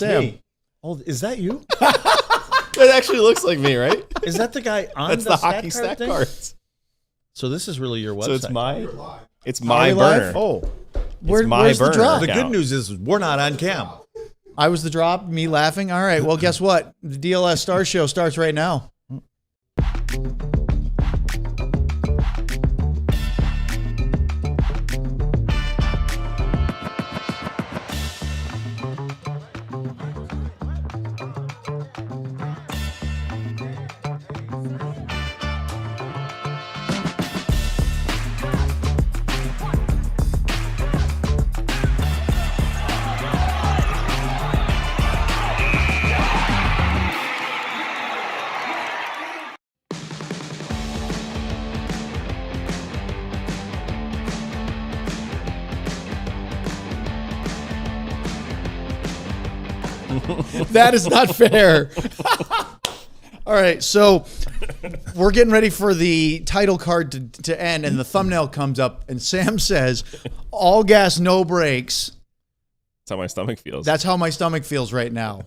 Sam. me. Oh, is that you? It actually looks like me, right? Is that the guy on That's the hockey stat stat thing? cards. So this is really your website. So it's Are my we live? burner. Oh, It's my where's the burner drop? the account. good news is we're not on cam. I was the drop, me laughing. All right, well, guess what? The DLS Star Show starts right now. That is not fair. All right, so we're getting ready for the title card to end, and the thumbnail comes up, and Sam says, all gas, no brakes. That's how my stomach feels. That's how my stomach feels right now.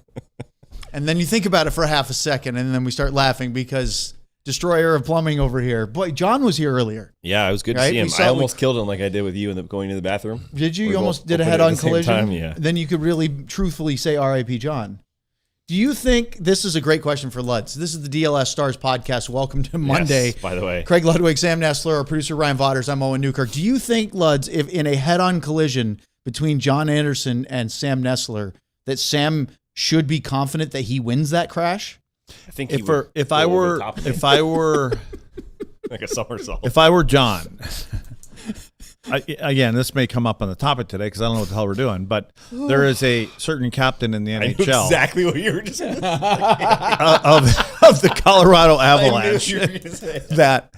And then you think about it for half a second, and then we start laughing because destroyer of plumbing over here. Boy, John was here earlier. Yeah, it was good Right? to see him. We saw- I almost killed him like I did with you going to the bathroom. Did you? We You almost both did a opened it head-on at the same collision? time, yeah. Then you could really truthfully say R.I.P. John. Do you think, this is a great question for Luds. This is the DLS Stars podcast. Welcome to Monday. Yes, by the way. Craig Ludwig, Sam Nestler, our producer Ryan Vaughters, I'm Owen Newkirk. Do you think, Luds, if in a head-on collision between John Anderson and Sam Nestler, that Sam should be confident that he wins that crash? I think he If would I go over were the top of me. Like a somersault. if I were John, again, this may come up on the topic today because I don't know what the hell we're doing, but there is a certain captain in the I knew NHL exactly what you were just saying. of the Colorado Avalanche you were gonna say. that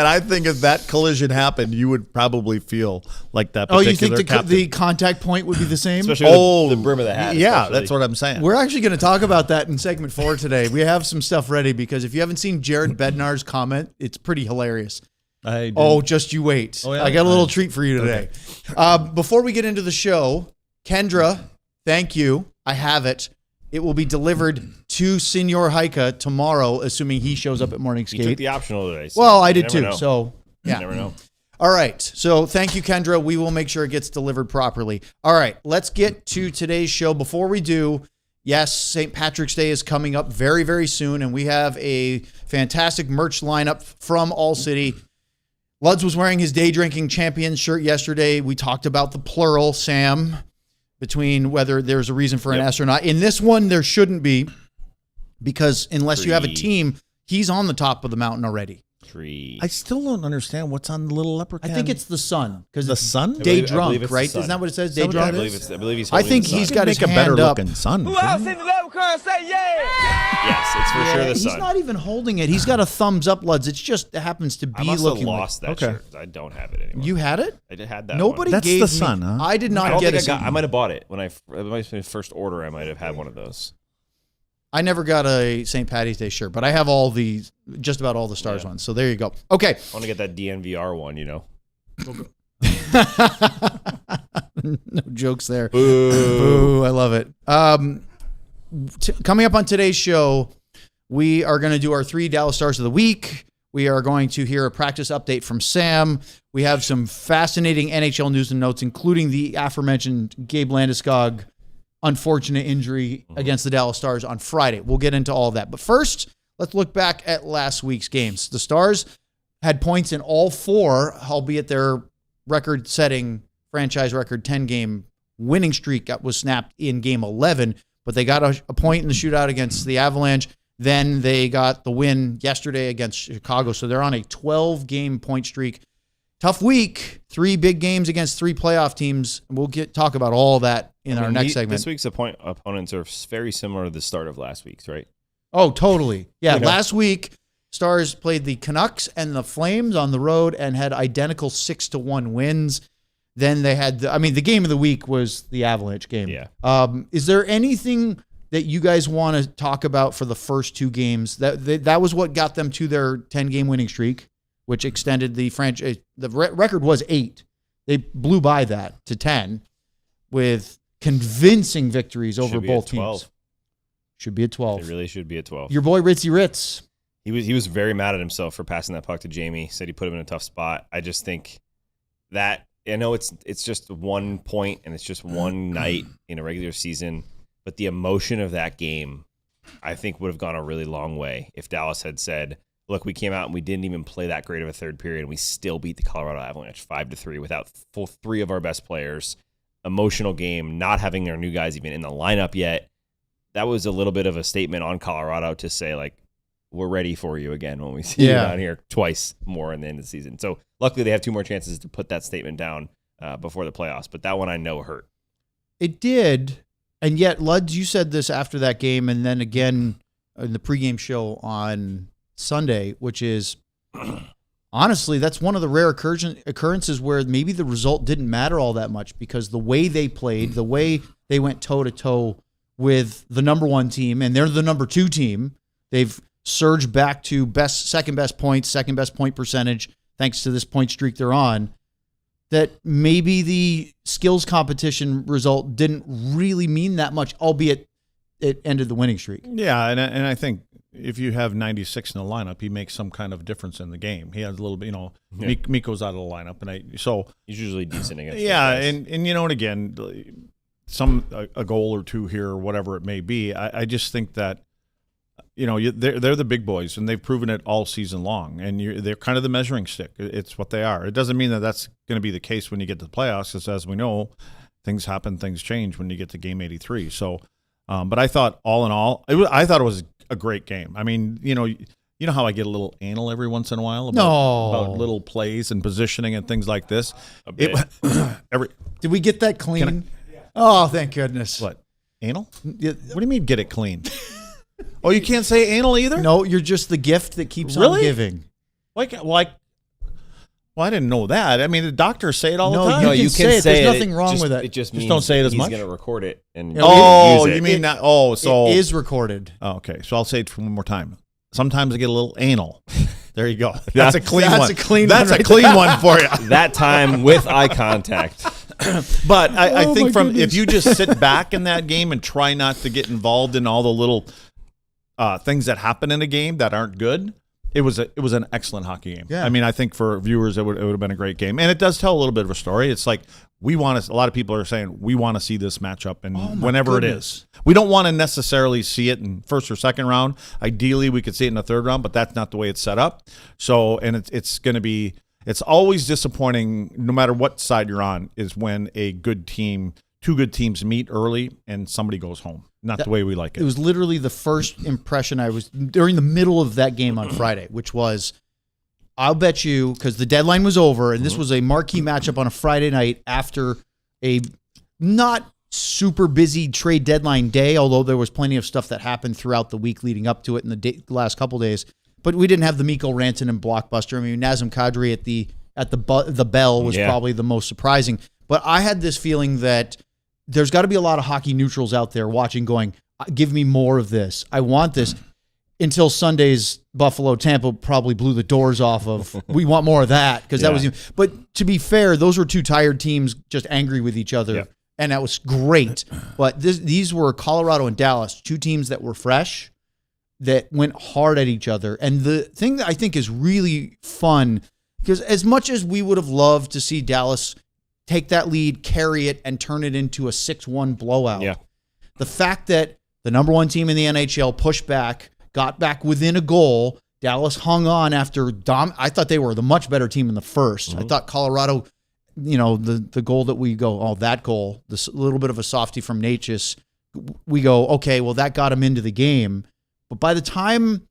I think if that collision happened, you would probably feel like that Oh, particular you think the captain. contact point would be the same? Especially with the brim of the hat. Yeah, especially. that's what I'm saying. We're actually going to talk about that in segment 4 today. We have some stuff ready because if you haven't seen Jared Bednar's comment, it's pretty hilarious. Oh, just you wait. Oh, yeah? I got a little treat for you today. Before we get into the show, Kendra, thank you. I have it. It will be delivered to Senor Haika tomorrow, assuming he shows up at morning He took skate. the optional today. So Well, I you did never too. know. So, You yeah. never know. All right. So thank you, Kendra. We will make sure it gets delivered properly. All right. Let's get to today's show. Before we do, yes, St. Patrick's Day is coming up very, very soon, and we have a fantastic merch lineup from All City. Luds was wearing his Day Drinking Champions shirt yesterday. We talked about the plural, Sam, between whether there's a reason for an S or not. In this one, there shouldn't be, because unless you have a Tree. team, he's on the top of the mountain already. Tree. I still don't understand what's on the little leprechaun. I think it's the sun, because the it's sun. day I believe drunk, it's the right? sun. Isn't that what it says? Day Is that what drunk. that I believe he's. I holding think the sun. he's got his make a hand better up. looking sun. Who else in the leprechaun say yeah? Yes, it's for sure the He's sun. not even holding it. He's got a thumbs up, Luds. It just happens to I be must have looking lost that Okay. shirt. I don't have it anymore. You had it? I had that. Nobody One. That's gave the me. sun, huh? I did I not don't get think it. I might have bought it when it was my first order. I might have had one of those. I never got a St. Patty's Day shirt, but I have just about all the Stars ones. So there you go. Okay. I want to get that DNVR one. You know. No jokes there. Boo. Boo, I love it. Coming up on today's show, we are going to do our 3 Dallas Stars of the week. We are going to hear a practice update from Sam. We have some fascinating NHL news and notes, including the aforementioned Gabe Landeskog unfortunate injury against the Dallas Stars on Friday. We'll get into all of that. But first, let's look back at last week's games. The Stars had points in all 4, albeit their record-setting, franchise record 10-game winning streak that was snapped in Game 11, but they got a point in the shootout against the Avalanche. Then they got the win yesterday against Chicago, so they're on a 12-game point streak. Tough week, 3 big games against 3 playoff teams. We'll talk about all that in our next segment. This week's opponents are very similar to the start of last week's, right? Oh, totally. Yeah, Okay. last week, Stars played the Canucks and the Flames on the road and had identical 6-1 wins. Then they had, the game of the week was the Avalanche game. Yeah. Is there anything that you guys want to talk about for the first 2 games? That was what got them to their 10-game winning streak, which extended the franchise. The record was 8. They blew by that to 10 with convincing victories over Should be both at 12. teams. Should be at 12. It really should be at 12. Your boy Ritzy Ritz. He was very mad at himself for passing that puck to Jamie. Said he put him in a tough spot. I just think that, I know it's just 1 point and it's just one night in a regular season, but the emotion of that game, I think, would have gone a really long way if Dallas had said, look, we came out and we didn't even play that great of a third period and we still beat the Colorado Avalanche 5-3 without full 3 of our best players. Emotional game, not having their new guys even in the lineup yet. That was a little bit of a statement on Colorado to say, like, we're ready for you again when we see you down here twice more in the end of the season. So luckily they have 2 more chances to put that statement down before the playoffs. But that one I know hurt. It did. And yet, Luds, you said this after that game and then again in the pregame show on Sunday, which is, honestly, that's one of the rare occurrences where maybe the result didn't matter all that much because the way they played, the way they went toe-to-toe with the number 1 team, and they're the number 2 team, they've surged back to second best points, second best point percentage, thanks to this point streak they're on, that maybe the skills competition result didn't really mean that much, albeit it ended the winning streak. Yeah, and I think if you have 96 in the lineup, he makes some kind of difference in the game. He has a little bit, Mikko's out of the lineup, and He's usually decent against and and again, a goal or 2 here or whatever it may be. I just think that they're the big boys, and they've proven it all season long. And they're kind of the measuring stick. It's what they are. It doesn't mean that that's going to be the case when you get to the playoffs, because as we know, things happen, things change when you get to game 83. So, but I thought all in all, I thought it was a great game. I mean, you know how I get a little anal every once in a while about little plays and positioning and things like this. A bit. Did we get that clean? Oh, thank goodness. What? Anal? What do you mean get it clean? Oh, you can't say anal either? No, you're just the gift that keeps on giving. Well, I didn't know that. I mean, the doctors say it all the time. No, you can say it. There's nothing wrong with it. It just means don't say it as much. He's going to record it and you use mean it. that? Oh, so it is recorded. Oh, okay, so I'll say it one more time. Sometimes I get a little anal. There you go. That's a clean one. That's a clean one for you. That time with eye contact. But I think if you just sit back in that game and try not to get involved in all the little things that happen in a game that aren't good, it was an excellent hockey game. Yeah. I mean, I think for viewers it would have been a great game, and it does tell a little bit of a story. It's like a lot of people are saying we want to see this matchup, and whenever it is, we don't want to necessarily see it in first or second round. Ideally, we could see it in the third round, but that's not the way it's set up. So, and it's going to be. It's always disappointing, no matter what side you're on, is when two good teams meet early and somebody goes home. Not the way we like it. It was literally the first impression I was during the middle of that game on Friday, which was, I'll bet you, because the deadline was over, and this was a marquee matchup on a Friday night after a not super busy trade deadline day, although there was plenty of stuff that happened throughout the week leading up to it in the last couple days. But we didn't have the Mikko Rantanen blockbuster. I mean, Nazem Kadri at the bell was probably the most surprising. But I had this feeling that there's got to be a lot of hockey neutrals out there watching going, give me more of this. I want this. Until Sunday's Buffalo-Tampa probably blew the doors off of, we want more of that. Because that was. But to be fair, those were 2 tired teams just angry with each other. Yep. And that was great. But these were Colorado and Dallas, 2 teams that were fresh, that went hard at each other. And the thing that I think is really fun, because as much as we would have loved to see Dallas take that lead, carry it, and turn it into a 6-1 blowout, the fact that the number 1 team in the NHL pushed back, got back within a goal, Dallas hung on after I thought they were the much better team in the first. I thought Colorado, the goal that we go, that goal, this little bit of a softie from Natchez, we go, okay, well, that got him into the game. But by the time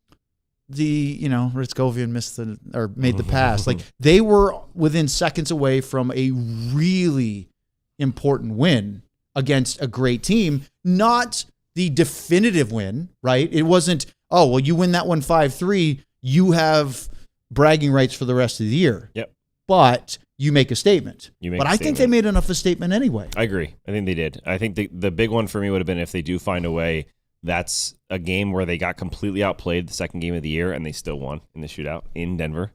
Ritskovian made the pass, like they were within seconds away from a really important win against a great team, not the definitive win, right? It wasn't, you win that one 5-3, you have bragging rights for the rest of the year. Yep. But you make a statement. I think they made enough of a statement anyway. I agree. I think they did. I think the big one for me would have been if they do find a way. That's a game where they got completely outplayed the second game of the year and they still won in the shootout in Denver,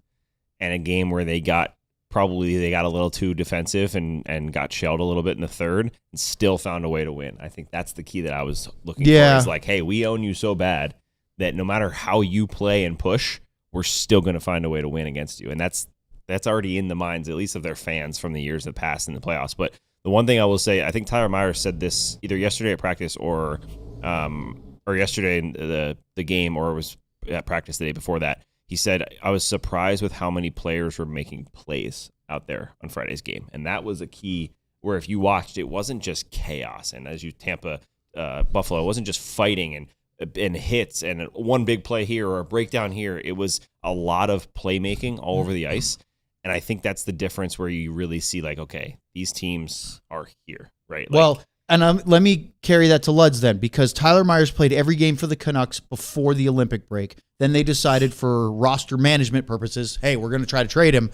and a game where they got probably they got a little too defensive and got shelled a little bit in the third and still found a way to win. I think that's the key that I was looking for. Is like, hey, we own you so bad that no matter how you play and push, we're still going to find a way to win against you. And that's already in the minds, at least of their fans from the years that passed in the playoffs. But the one thing I will say, I think Tyler Myers said this either yesterday at practice or yesterday in the game, or it was at practice the day before that. He said, I was surprised with how many players were making plays out there on Friday's game. And that was a key where if you watched, it wasn't just chaos. And as you Tampa, Buffalo, it wasn't just fighting and hits and one big play here or a breakdown here. It was a lot of playmaking all over the ice. And I think that's the difference where you really see like, okay, these teams are here, right? Like, well, and let me carry that to Luds then, because Tyler Myers played every game for the Canucks before the Olympic break. Then they decided for roster management purposes, hey, we're going to try to trade him.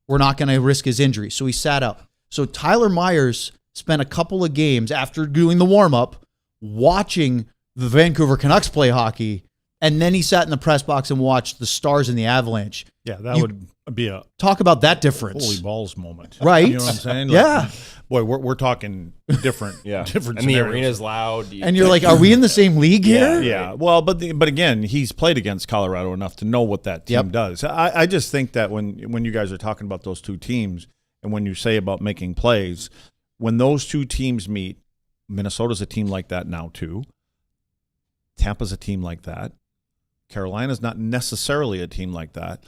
We're not going to risk his injury. So he sat out. So Tyler Myers spent a couple of games after doing the warm-up watching the Vancouver Canucks play hockey, and then he sat in the press box and watched the Stars and the Avalanche. Yeah, that would be a talk about that difference. holy balls moment. Right? You know what I'm saying? Like, Yeah. Boy, we're talking different, different and the scenarios. arena's loud. And you're like, are we in the same league here? Yeah. Well, but again, he's played against Colorado enough to know what that team does. I just think that when you guys are talking about those two teams and when you say about making plays, when those two teams meet, Minnesota's a team like that now too. Tampa's a team like that. Carolina's not necessarily a team like that,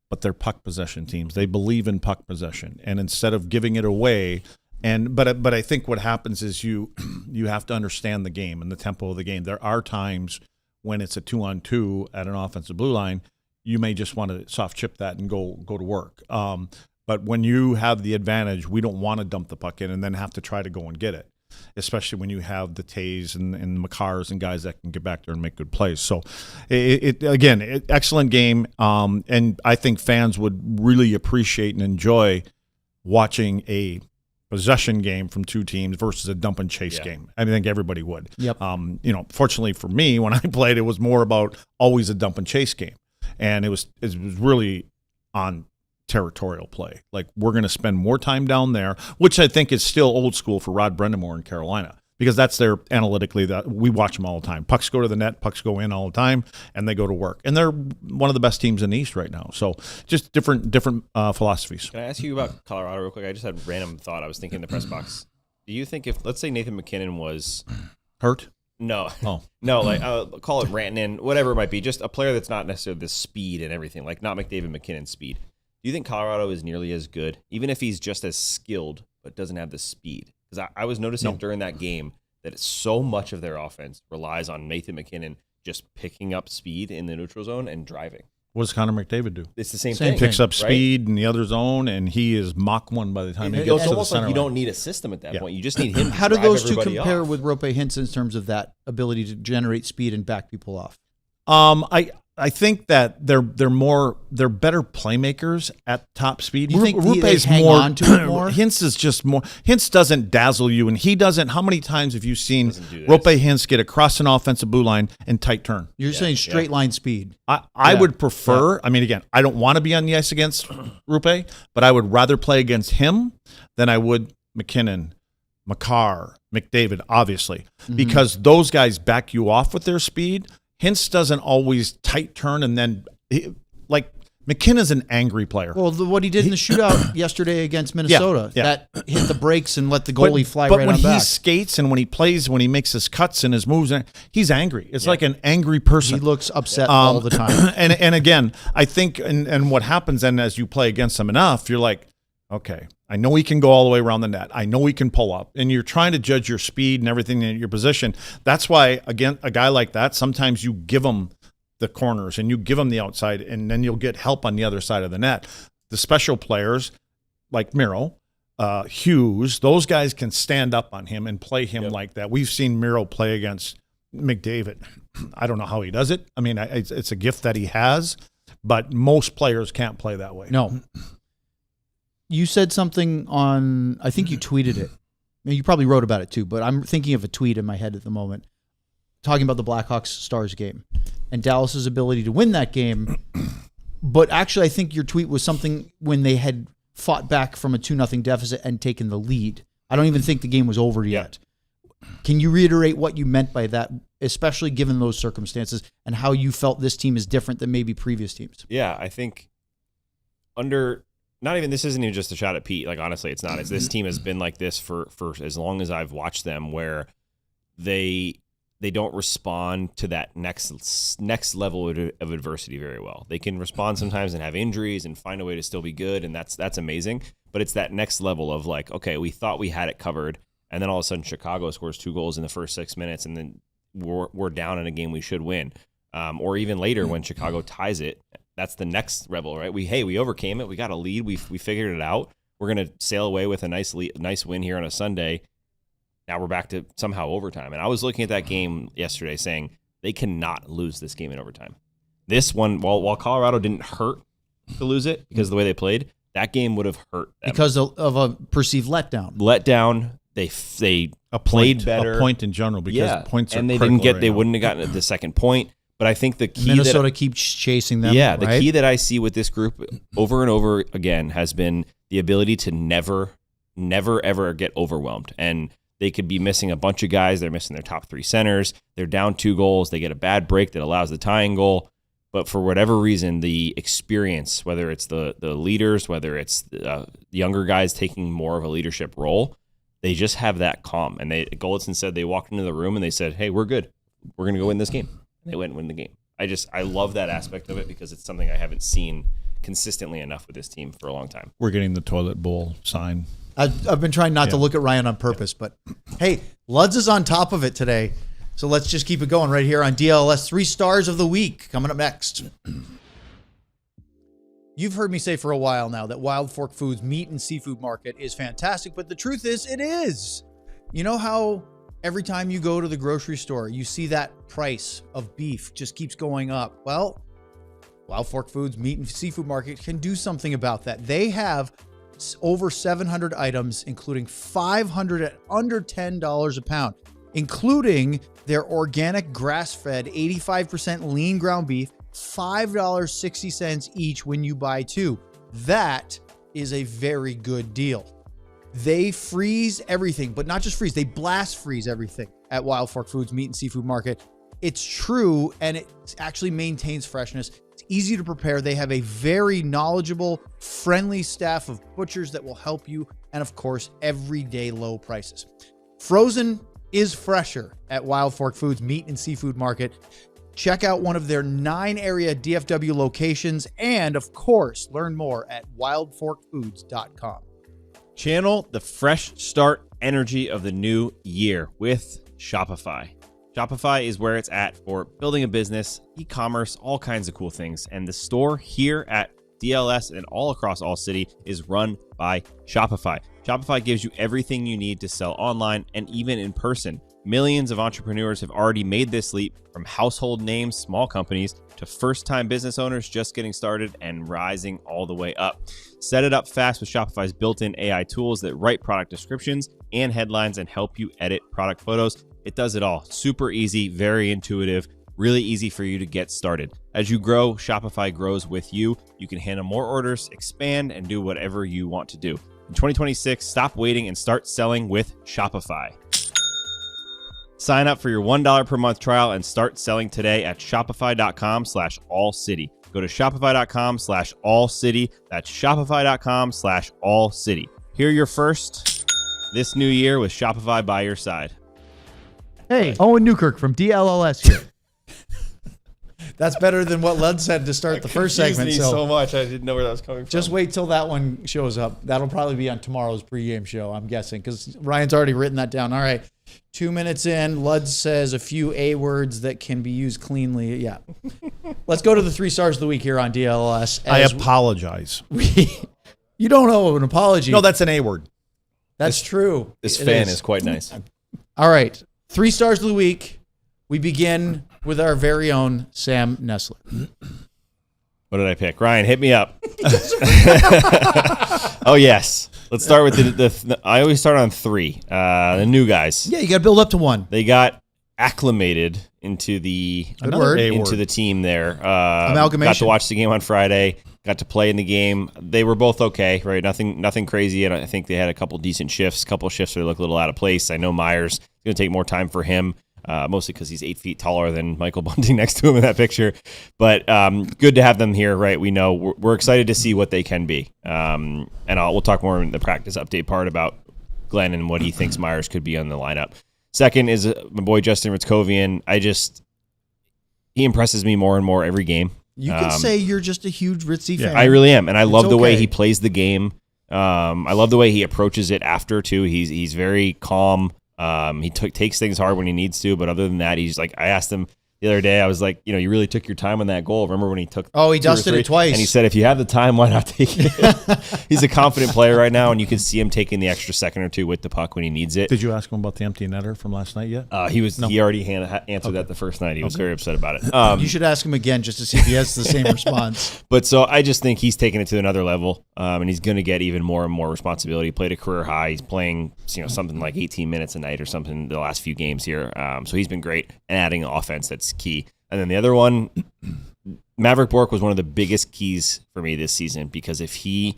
but they're puck possession teams. They believe in puck possession, and instead of giving it away, but I think what happens is you have to understand the game and the tempo of the game. There are times when it's a 2-on-2 at an offensive blue line, you may just want to soft chip that and go to work. But when you have the advantage, we don't want to dump the puck in and then have to try to go and get it, especially when you have the Tays and Makars and guys that can get back there and make good plays. So, excellent game, and I think fans would really appreciate and enjoy watching a possession game from two teams versus a dump and chase game. I think everybody would. Yep. Fortunately for me, when I played, it was more about always a dump and chase game, and it was really on territorial play. Like, we're going to spend more time down there, which I think is still old school for Rod Brindamore in Carolina, because that's their analytically that we watch them all the time. Pucks go to the net, pucks go in all the time, and they go to work. And they're one of the best teams in the East right now. So just different philosophies. Can I ask you about Colorado real quick? I just had a random thought. I was thinking in the press box. Do you think if, let's say Nathan MacKinnon was hurt? No. Oh. No, like call it Rantanen, whatever it might be, just a player that's not necessarily the speed and everything, like not McDavid McKinnon's speed. Do you think Colorado is nearly as good, even if he's just as skilled but doesn't have the speed? Because I was noticing during that game that so much of their offense relies on Nathan MacKinnon just picking up speed in the neutral zone and driving. What does Connor McDavid do? It's the same thing. Picks up right? speed in the other zone, and he is Mach 1 by the time he gets to the almost center like you line. don't need a system at that point. You just need him to How do drive those two everybody compare off. with Rope Hintz in terms of that ability to generate speed and back people off? I think that they're better playmakers at top speed. You think they Rupe's hang on to it more? Hintz is just more. Hintz doesn't dazzle you, and he doesn't. How many times have you seen Rope Hintz get across an offensive blue line and tight turn? You're saying straight line speed. I would prefer. I mean, again, I don't want to be on the ice against Rupe, but I would rather play against him than I would McKinnon, Makar, McDavid, obviously, because those guys back you off with their speed. Hintz doesn't always tight turn, and then like McKinnon's an angry player. Well, what he did in the shootout yesterday against Minnesota, that hit the brakes and let the goalie fly right on back. But when he skates and when he plays, when he makes his cuts and his moves, he's angry. It's like an angry person. He looks upset all the time. And again, I think, and what happens then as you play against him enough, you're like, okay, I know he can go all the way around the net. I know he can pull up. And you're trying to judge your speed and everything in your position. That's why, again, a guy like that, sometimes you give him the corners and you give him the outside, and then you'll get help on the other side of the net. The special players like Miro, Hughes, those guys can stand up on him and play him like that. We've seen Miro play against McDavid. I don't know how he does it. I mean, it's a gift that he has, but most players can't play that way. No. You said something on, I think you tweeted it. I mean, you probably wrote about it too, but I'm thinking of a tweet in my head at the moment talking about the Blackhawks-Stars game and Dallas's ability to win that game. But actually, I think your tweet was something when they had fought back from a 2-0 deficit and taken the lead. I don't even think the game was over yet. Can you reiterate what you meant by that, especially given those circumstances and how you felt this team is different than maybe previous teams? Yeah, I think this isn't even just a shot at Pete. Like, honestly, it's not. It's this team has been like this for as long as I've watched them, where they don't respond to that next level of adversity very well. They can respond sometimes and have injuries and find a way to still be good, and that's amazing. But it's that next level of like, okay, we thought we had it covered, and then all of a sudden Chicago scores 2 goals in the first 6 minutes, and then we're down in a game we should win. Or even later when Chicago ties it, that's the next level, right? We overcame it. We got a lead. We figured it out. We're gonna sail away with a nice win here on a Sunday. Now we're back to somehow overtime. And I was looking at that game yesterday saying they cannot lose this game in overtime. This one, while Colorado didn't hurt to lose it because of the way they played, that game would have hurt them. Because of a perceived letdown. They played better. A point in general, because points are and they wouldn't have gotten the second point. But I think the key Minnesota keeps chasing them. Yeah, the key that I see with this group over and over again has been the ability to never ever get overwhelmed. And they could be missing a bunch of guys. They're missing their top 3 centers. They're down 2 goals. They get a bad break that allows the tying goal. But for whatever reason, the experience, whether it's the leaders, whether it's younger guys taking more of a leadership role, they just have that calm. And Golitzin said they walked into the room and they said, hey, we're good. We're going to go win this game. And they went and win the game. I love that aspect of it because it's something I haven't seen consistently enough with this team for a long time. We're getting the toilet bowl sign. I've been trying not to look at Ryan on purpose, but hey, Luds is on top of it today. So let's just keep it going right here on DLS 3 Stars of the Week coming up next. You've heard me say for a while now that Wild Fork Foods meat and seafood market is fantastic, but the truth is it is. You know how every time you go to the grocery store, you see that price of beef just keeps going up? Well, Wild Fork Foods meat and seafood market can do something about that. They have over 700 items, including 500 at under $10 a pound, including their organic grass-fed 85% lean ground beef, $5.60 each when you buy 2. That is a very good deal. They freeze everything, but not just freeze, they blast freeze everything at Wild Fork Foods meat and seafood market. It's true, and it actually maintains freshness. It's easy to prepare. They have a very knowledgeable, friendly staff of butchers that will help you, and of course, everyday low prices. Frozen is fresher at Wild Fork Foods meat and seafood market. Check out one of their 9 area DFW locations, and of course, learn more at wildforkfoods.com. Channel the fresh start energy of the new year with Shopify. Shopify is where it's at for building a business, e-commerce, all kinds of cool things. And the store here at DLS and all across All City is run by Shopify. Shopify gives you everything you need to sell online and even in person. Millions of entrepreneurs have already made this leap, from household names, small companies, to first-time business owners just getting started and rising all the way up. Set it up fast with Shopify's built-in AI tools that write product descriptions and headlines and help you edit product photos. It does it all. Super easy, very intuitive, really easy for you to get started. As you grow, Shopify grows with you. You can handle more orders, expand, and do whatever you want to do. In 2026, stop waiting and start selling with Shopify. Sign up for your $1 per month trial and start selling today at shopify.com/allcity. Go to shopify.com/allcity. That's shopify.com/allcity. Hear your first this new year with Shopify by your side. Hey, Owen Newkirk from DLLS here. That's better than what Lud said to start the first segment. So much, I didn't know where that was coming from. Just wait till that one shows up. That'll probably be on tomorrow's pregame show, I'm guessing, because Ryan's already written that down. All right, 2 minutes in, Lud says a few A words that can be used cleanly. Yeah. Let's go to the 3 stars of the week here on DLS. I apologize. You don't owe an apology. No, that's an A word. That's true. This fan is quite nice. All right, 3 stars of the week. We begin with our very own Sam Nessler. What did I pick? Ryan, hit me up. Oh, yes. Let's start with the I always start on 3. The new guys. Yeah, you got to build up to 1. They got acclimated into the team there. Amalgamation. Got to watch the game on Friday. Got to play in the game. They were both okay, right? Nothing crazy. And I think they had a couple decent shifts. Couple shifts where they look a little out of place. I know Myers is going to take more time for him, mostly because he's 8 feet taller than Michael Bunting next to him in that picture. But good to have them here, right? We know we're excited to see what they can be. And we'll talk more in the practice update part about Glenn and what he thinks Myers could be on the lineup. Second is my boy Justin Ritzkovian. He impresses me more and more every game. You can say you're just a huge Ritzy fan. I really am, and I love the way he plays the game. I love the way he approaches it after too. He's very calm. He takes things hard when he needs to, but other than that, he's like, I asked him the other day, I was like, you really took your time on that goal. Remember when he took? Oh, he dusted it twice. And he said, if you have the time, why not take it? He's a confident player right now, and you can see him taking the extra second or two with the puck when he needs it. Did you ask him about the empty netter from last night yet? He already answered that the first night. He was very upset about it. You should ask him again just to see if he has the same response. But so I just think he's taking it to another level, and he's going to get even more and more responsibility. He played a career high. He's playing something like 18 minutes a night or something the last few games here. So he's been great, and adding offense, that's key. And then the other one, Maverick Bourque was one of the biggest keys for me this season, because if he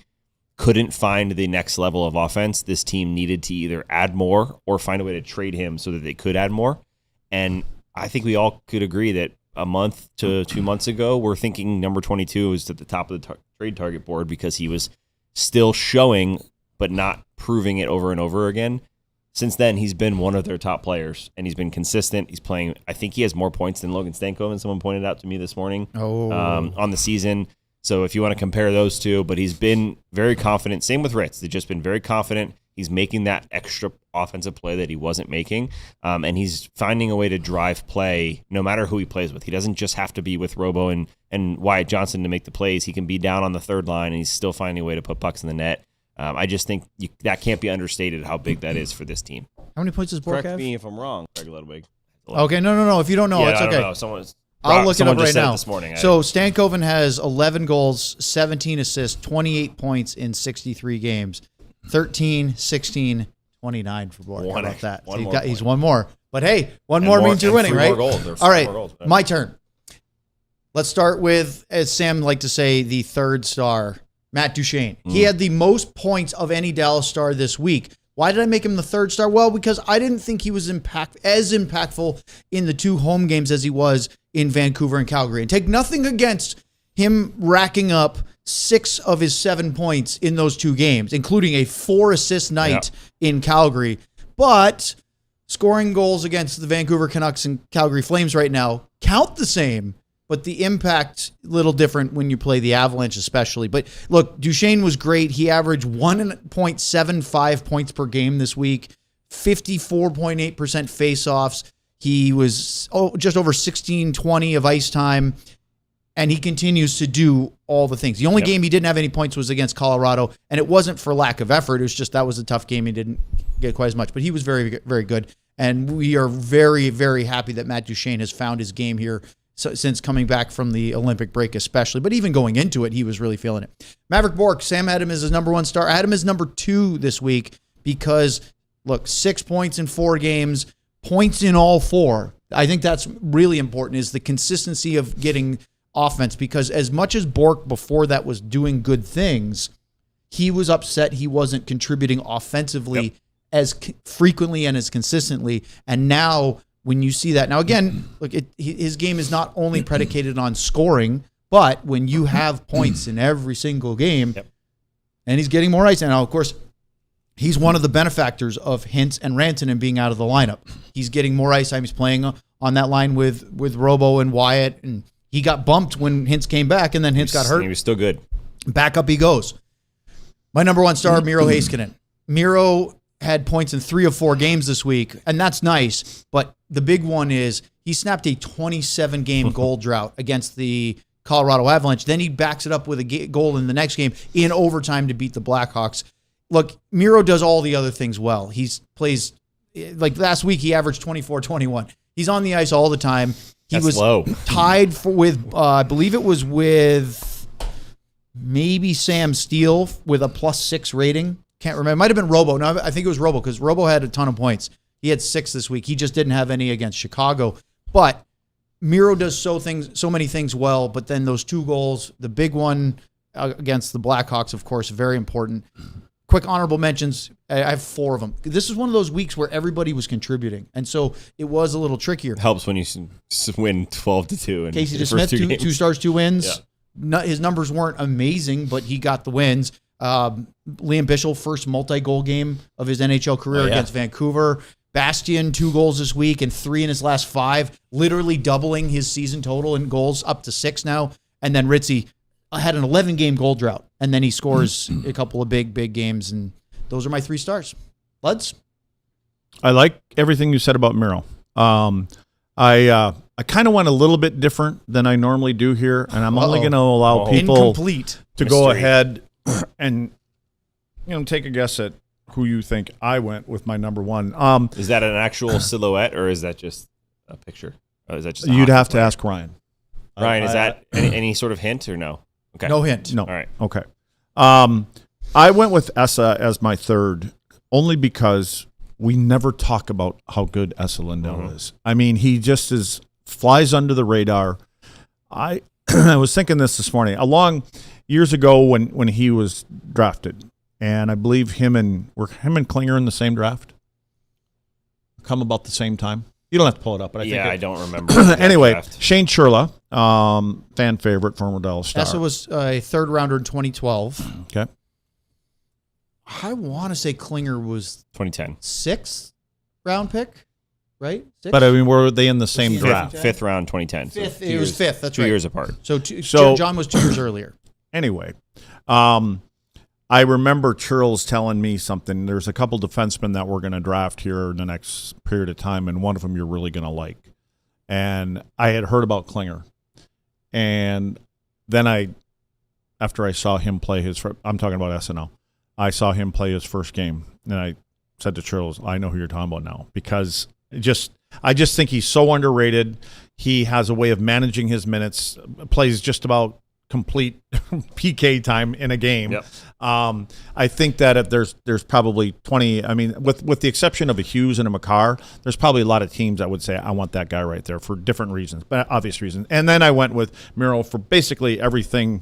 couldn't find the next level of offense, this team needed to either add more or find a way to trade him so that they could add more. And I think we all could agree that a month to 2 months ago, we're thinking number 22 was at the top of the trade target board because he was still showing but not proving it over and over again. Since then, he's been one of their top players, and he's been consistent. He's playing, I think he has more points than Logan Stankoven, someone pointed out to me this morning, on the season. So if you want to compare those two, but he's been very confident. Same with Ritz. They've just been very confident. He's making that extra offensive play that he wasn't making, and he's finding a way to drive play no matter who he plays with. He doesn't just have to be with Robo and Wyatt Johnson to make the plays. He can be down on the third line, and he's still finding a way to put pucks in the net. I just think that can't be understated how big that is for this team. How many points does Bourque have? Correct me if I'm wrong, Craig Ludwig. Okay, no. If you don't know, it's okay. I'll look it up right now. This morning. So Stankoven has 11 goals, 17 assists, 28 points in 63 games. 13, 16, 29 for Bourque. How about that? He's one more. But hey, one more means you're winning, right? All right, my turn. Let's start with, as Sam liked to say, the third star, Matt Duchene. He had the most points of any Dallas star this week. Why did I make him the third star? Well, because I didn't think he was as impactful in the 2 home games as he was in Vancouver and Calgary. And take nothing against him racking up 6 of his 7 points in those 2 games, including a 4-assist night in Calgary. But scoring goals against the Vancouver Canucks and Calgary Flames right now count the same. But the impact a little different when you play the Avalanche especially. But look, Duchene was great. He averaged 1.75 points per game this week, 54.8% faceoffs. He was just over 16-20 of ice time, and he continues to do all the things. The only game he didn't have any points was against Colorado, and it wasn't for lack of effort. It was just that was a tough game. He didn't get quite as much, but he was very, very good. And we are very, very happy that Matt Duchene has found his game here since coming back from the Olympic break especially. But even going into it, he was really feeling it. Maverick Bourque, Sam had him as his number 1 star. I had him as number 2 this week because, look, 6 points in 4 games, points in all 4. I think that's really important, is the consistency of getting offense, because as much as Bourque before that was doing good things, he was upset he wasn't contributing offensively as frequently and as consistently. And now when you see that, now again, look, his game is not only predicated on scoring, but when you have points in every single game, and he's getting more ice. And now, of course, he's one of the benefactors of Hintz and Rantanen being out of the lineup. He's getting more ice time. He's playing on that line with Robo and Wyatt, and he got bumped when Hintz came back, and then Hintz got hurt. He was still good. Back up he goes. My number 1 star, Miro Heiskanen. Miro had points in 3 of 4 games this week, and that's nice. But the big one is he snapped a 27-game goal drought against the Colorado Avalanche. Then he backs it up with a goal in the next game in overtime to beat the Blackhawks. Look, Miro does all the other things well. He plays, like last week, he averaged 24-21. He's on the ice all the time. He was low. Tied with, I believe it was with maybe Sam Steele with a +6 rating. Can't remember. It might have been Robo. No, I think it was Robo because Robo had a ton of points. He had 6 this week. He just didn't have any against Chicago. But Miro does so many things well, but then those 2 goals, the big one against the Blackhawks, of course, very important. Quick honorable mentions. I have 4 of them. This is one of those weeks where everybody was contributing, and so it was a little trickier. Helps when you win 12-2. Casey DeSmith, 2 stars, 2 wins. Yeah. His numbers weren't amazing, but he got the wins. Liam Bichsel, first multi-goal game of his NHL career against Vancouver. Bastian, 2 goals this week and 3 in his last 5, literally doubling his season total in goals up to 6 now. And then Ritzy had an 11-game goal drought, and then he scores a couple of big games, and those are my 3 stars. Luds? I like everything you said about Miro. I kind of went a little bit different than I normally do here, and I'm only going to allow people to go ahead and take a guess at who you think I went with my number 1. Is that an actual silhouette, or is that just a picture? Or is that just you'd have to ask Ryan. Ryan, is that any sort of hint or no? Okay. No hint. No. All right. Okay. I went with Esa as my 3rd, only because we never talk about how good Esa Lindell is. I mean, he just flies under the radar. I was thinking this morning, years ago when he was drafted, and I believe him and Klinger in the same draft. Come about the same time. You don't have to pull it up, but I don't remember. Anyway, draft. Shane Churla, fan favorite, former Dlls star. Esa was a 3rd rounder in 2012. Okay. I want to say Klinger was 2010 6th round pick, right? 6th? But I mean, were they in the same draft? 5th round 2010. Fifth, it was 5th. That's 2 right. 2 years apart. So John was 2 years earlier. Anyway, I remember Churls telling me something. There's a couple defensemen that we're going to draft here in the next period of time, and one of them you're really going to like. And I had heard about Klinger. And then after I saw him play I'm talking about SNL. I saw him play his first game, and I said to Churls, I know who you're talking about now, because I just think he's so underrated. He has a way of managing his minutes, plays just about complete PK time in a game. Yep. I think that if there's probably 20. I mean, with the exception of a Hughes and a McCarr, there's probably a lot of teams that would say I want that guy right there for different reasons, but obvious reasons. And then I went with Miro for basically everything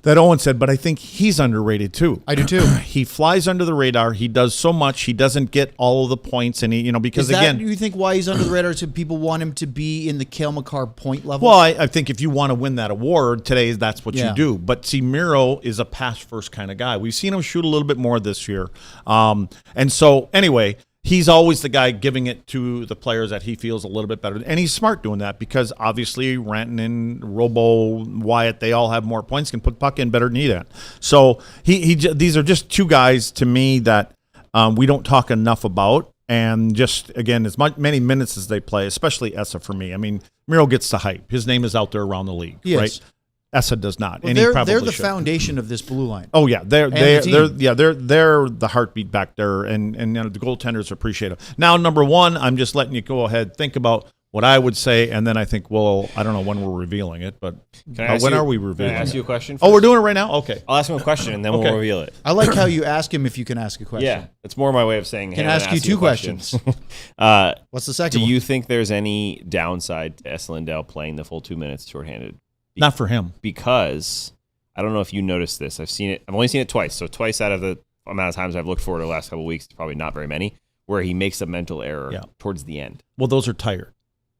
that Owen said, but I think he's underrated too. I do too. He flies under the radar. He does so much. He doesn't get all of the points, and because do you think why he's under the radar? So people want him to be in the Cale Makar point level? Well, I think if you want to win that award today, that's what you do. But see, Miro is a pass first kind of guy. We've seen him shoot a little bit more this year, and so anyway. He's always the guy giving it to the players that he feels a little bit better. And he's smart doing that, because obviously Rantanen, Robo, Wyatt, they all have more points, can put puck in better than he did. So these are just 2 guys to me that we don't talk enough about. And just, again, many minutes as they play, especially Esa for me. I mean, Miro gets the hype. His name is out there around the league, right? Esa does not, well, and they're the should. foundation of this blue line. Oh yeah, they're the heartbeat back there, and the goaltenders appreciate it. Now, number 1, I'm just letting you go ahead, think about what I would say, and then I think I don't know when we're revealing it, but when are we revealing? Can I ask you a question? Oh, we're doing it right now. Okay, I'll ask him a question and then we'll reveal it. I like how you ask him if you can ask a question. Yeah, it's more my way of saying. Can ask you 2 questions. What's the second? Do you think there's any downside to Esa Lindell playing the full 2 minutes shorthanded? Not for him, because I don't know if you noticed this. I've only seen it twice. So twice out of the amount of times I've looked for it the last couple of weeks, probably not very many, where he makes a mental error towards the end. Well, those are tired.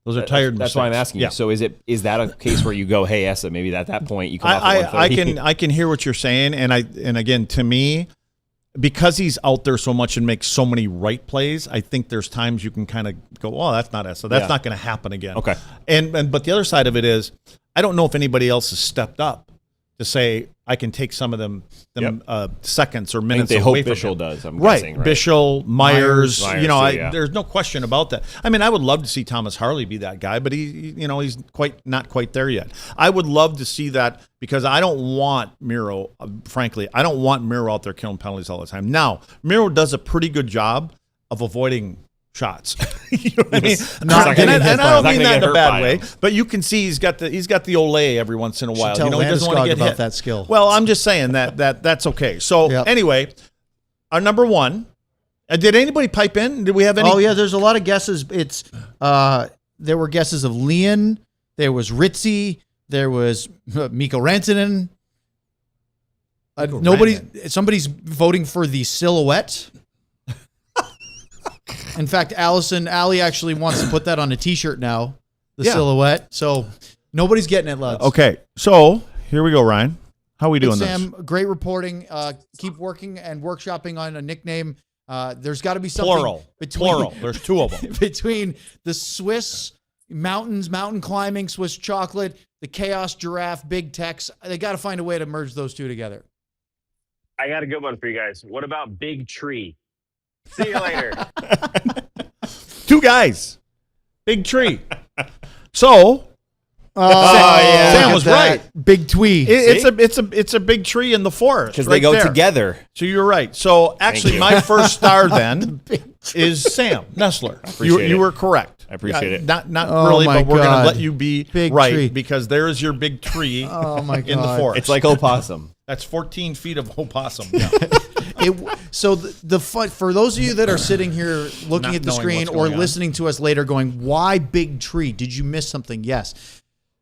Those are tired. That's why I'm asking you. So is that a case where you go, hey, Esa, maybe at that point you come off at 130? I can hear what you're saying, and again, to me, because he's out there so much and makes so many right plays, I think there's times you can kind of go, oh, that's not Esa. That's not going to happen again. Okay. But the other side of it is, I don't know if anybody else has stepped up to say I can take some of them seconds or minutes away from him. Bichsel does. I'm guessing, right? Bichsel, Myers. Too, there's no question about that. I mean, I would love to see Thomas Harley be that guy, but he's not quite there yet. I would love to see that, because I don't want Miro. Frankly, I don't want Miro out there killing penalties all the time. Now, Miro does a pretty good job of avoiding shots. You know what I mean? And I don't mean that in a bad way, but you can see he's got the Olay every once in a while. He doesn't want to get hit. That skill. Well, I'm just saying that's okay. So anyway, our number 1, Did anybody pipe in? Did we have any? Oh yeah, there's a lot of guesses. It's there were guesses of Leon, there was Ritzy, there was Mikko Rantanen. Somebody's voting for the silhouette. In fact, Allie actually wants to put that on a T-shirt now. The silhouette. So nobody's getting it, lads. Okay, so here we go, Ryan. How are we doing Sam, this? great reporting. Keep working and workshopping on a nickname. There's got to be something Plural. There's two of them. between the Swiss mountains, mountain climbing, Swiss chocolate, the Chaos Giraffe, Big Tex. They got to find a way to merge those two together. I got a good one for you guys. What about Big Tree? See you later. Two guys. Big tree. So Sam was right. Big Twee. It's a big tree in the forest because they go together. So you're right. So actually, my first star then is Sam Nestler. You were correct. I appreciate it. Not really, but we're going to let you be big right tree. Because there is your big tree. Oh my God. In the forest. It's like opossum. That's 14 feet of opossum. Yeah. So the fun for those of you that are sitting here looking at the screen or listening to us later, going, "Why big tree? Did you miss something?" Yes.